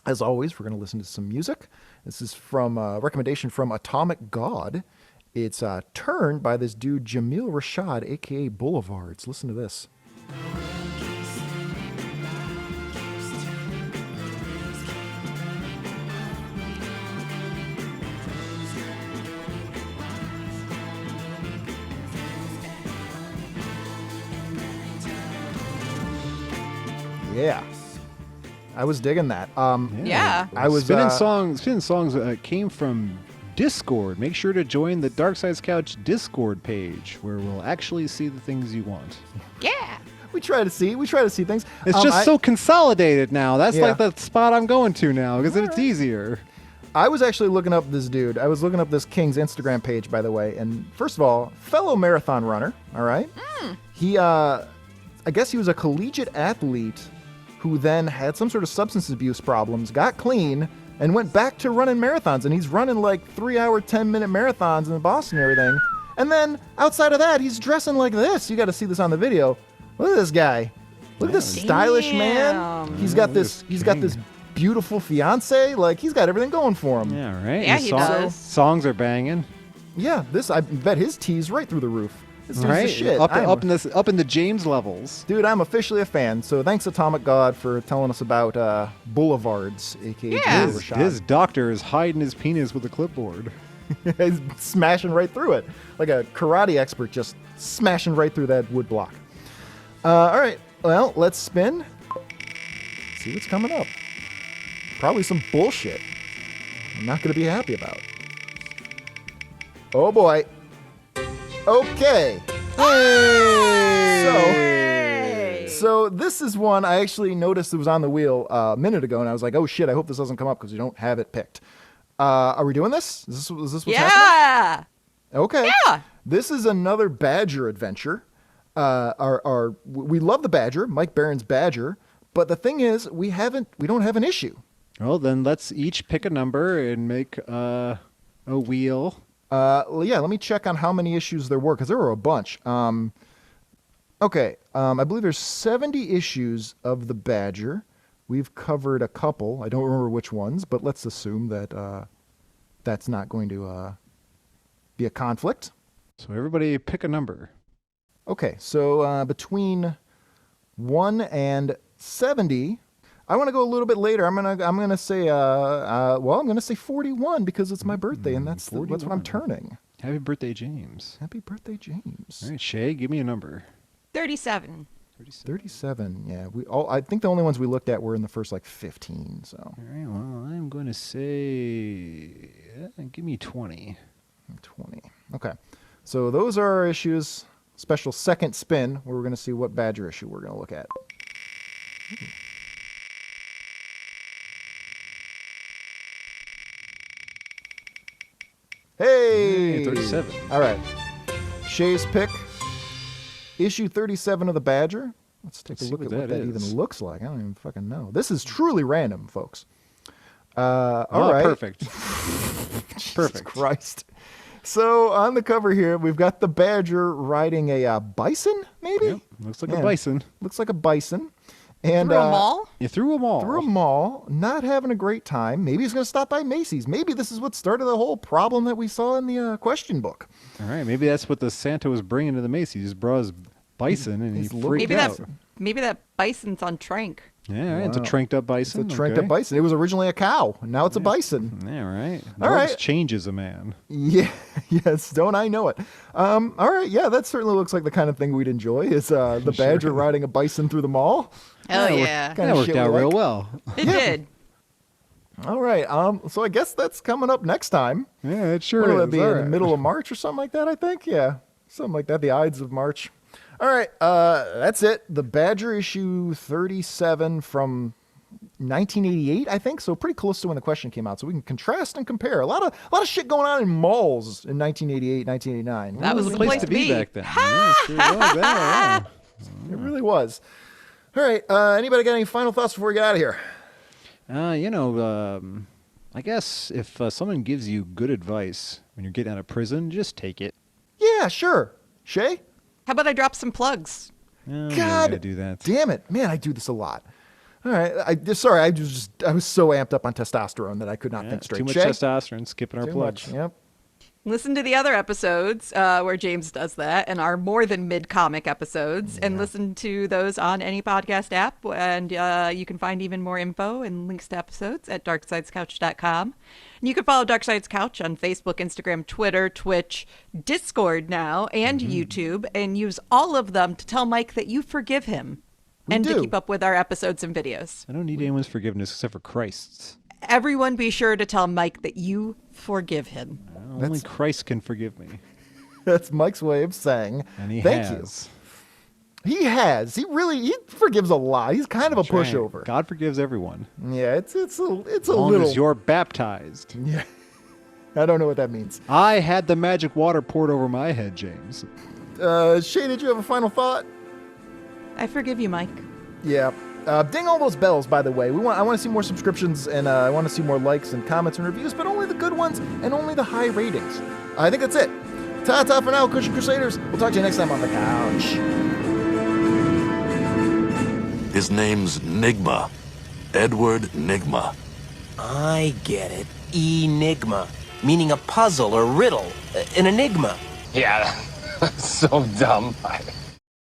as always, we're going to listen to some music. This is from a recommendation from Atomic God. It's Turn by this dude Jamil Rashad, a.k.a. Boulevards. Listen to this. Yeah. I was digging that. Yeah. I was spinning songs came from Discord. Make sure to join the Dark Side's Couch Discord page, where we'll actually see the things you want. Yeah. we try to see things. It's just I- so consolidated now. That's Yeah. like the spot I'm going to now because it's easier. I was actually looking up this dude. I was looking up this King's Instagram page, by the way. And first of all, fellow marathon runner. All right. He, I guess he was a collegiate athlete who then had some sort of substance abuse problems, got clean, and went back to running marathons. And he's running like 3-hour, 10-minute marathons in Boston and everything. And then outside of that, he's dressing like this. You got to see this on the video. Look at this guy. Look at this stylish man. Damn. He's got Look at this. this He's got king. this beautiful fiance. Like he's got everything going for him. Yeah, right. Yeah, And he does. Songs are banging. Yeah, this I bet his tee's right through the roof. This dude's the Right, shit. up in the James levels. Dude, I'm officially a fan. So thanks Atomic God for telling us about Boulevards, aka Yeah. Joe Rashad. His doctor is hiding his penis with a clipboard. He's smashing right through it like a karate expert, just smashing right through that wood block. All right, well, let's spin. See what's coming up. Probably some bullshit. I'm not going to be happy about. Oh boy. Okay. So this is one I actually noticed it was on the wheel a minute ago, and I was like, "Oh shit! I hope this doesn't come up because we don't have it picked." Are we doing this? Is this what's happening? Yeah. Okay. Yeah. This is another Badger adventure. We love the Badger, Mike Barron's Badger, but the thing is, we don't have an issue. Well, then let's each pick a number and make a wheel. Well, yeah, let me check on how many issues there were because there were a bunch. Okay, I believe there's 70 issues of the Badger. We've covered a couple. I don't remember which ones, but let's assume that that's not going to via conflict. So everybody pick a number. Okay, so between 1 and 70, I want to go a little bit later. I'm gonna say I'm gonna say 41 because it's my birthday and that's what I'm 41. turning. Happy birthday, James. Happy birthday, James. All right, Shée, give me a number. 37. 37. Yeah, I think the only ones we looked at were in the first like 15. So. All right, well, I'm going to say, give me 20. 20. Okay, so those are our issues. Special second spin where we're going to see what Badger issue we're going to look at. Hey! 37. All right. Shay's pick. Issue 37 of the Badger. Let's take a look at what that even looks like. I don't even fucking know. This is truly random, folks. All right. Perfect. Jesus Christ. So on the cover here, we've got the Badger riding a bison, maybe? Yep, looks like a bison. Looks like a bison. And Through a mall? You threw a mall. Through a mall, not having a great time. Maybe he's going to stop by Macy's. Maybe this is what started the whole problem that we saw in the question book. All right, maybe that's what the Santa was bringing to the Macy's. He just brought his bison and he freaked out. Maybe that bison's on trank. Yeah, right. It's a tranked up bison. It's a tranked up bison. It was originally a cow. Now it's a bison. Yeah, right. All right. Changes a man. Yeah, yes, don't I know it. All right, yeah, that certainly looks like the kind of thing we'd enjoy is the Badger riding a bison through the mall. Hell yeah. That worked out real well. It did. All right, so I guess that's coming up next time. Yeah, it sure What'll is. that be, in the middle of March or something like that, I think? Yeah, something like that, the Ides of March. All right, that's it. The Badger issue 37 from 1988, I think, so pretty close to when the question came out. So we can contrast and compare. A lot of shit going on in malls in 1988, 1989. That was the place to be back then. Yeah, it sure was. Yeah. It really was. All right, anybody got any final thoughts before we get out of here? I guess if someone gives you good advice when you're getting out of prison, just take it. Yeah, sure. Shea? How about I drop some plugs? Oh, God do that. damn it. Man, I do this a lot. All right, I was so amped up on testosterone that I could not think straight. Too much Shea? testosterone, skipping our Too plugs. much, yep. Listen to the other episodes where James does that and our more than mid-comic episodes and listen to those on any podcast app. And you can find even more info and links to episodes at darksidescouch.com. And you can follow Dark Sides Couch on Facebook, Instagram, Twitter, Twitch, Discord now, and YouTube, and use all of them to tell Mike that you forgive him and to keep up with our episodes and videos. I don't need anyone's forgiveness except for Christ's. Everyone be sure to tell Mike that you forgive him. Only Christ can forgive me. That's Mike's way of saying And he thank has. you. He has. He forgives a lot. He's kind of a pushover. God forgives everyone. Yeah, it's a As long little. as you're baptized. Yeah, I don't know what that means. I had the magic water poured over my head, James. Shea, did you have a final thought? I forgive you, Mike. Yeah. Ding all those bells, by the way. I want to see more subscriptions and I want to see more likes and comments and reviews, but only the good ones and only the high ratings. I think that's it. Ta-ta for now, Cushion Crusaders. We'll talk to you next time on the couch. His name's Nigma. Edward Nigma. I get it. Enigma. Meaning a puzzle or riddle. An enigma. Yeah, so dumb.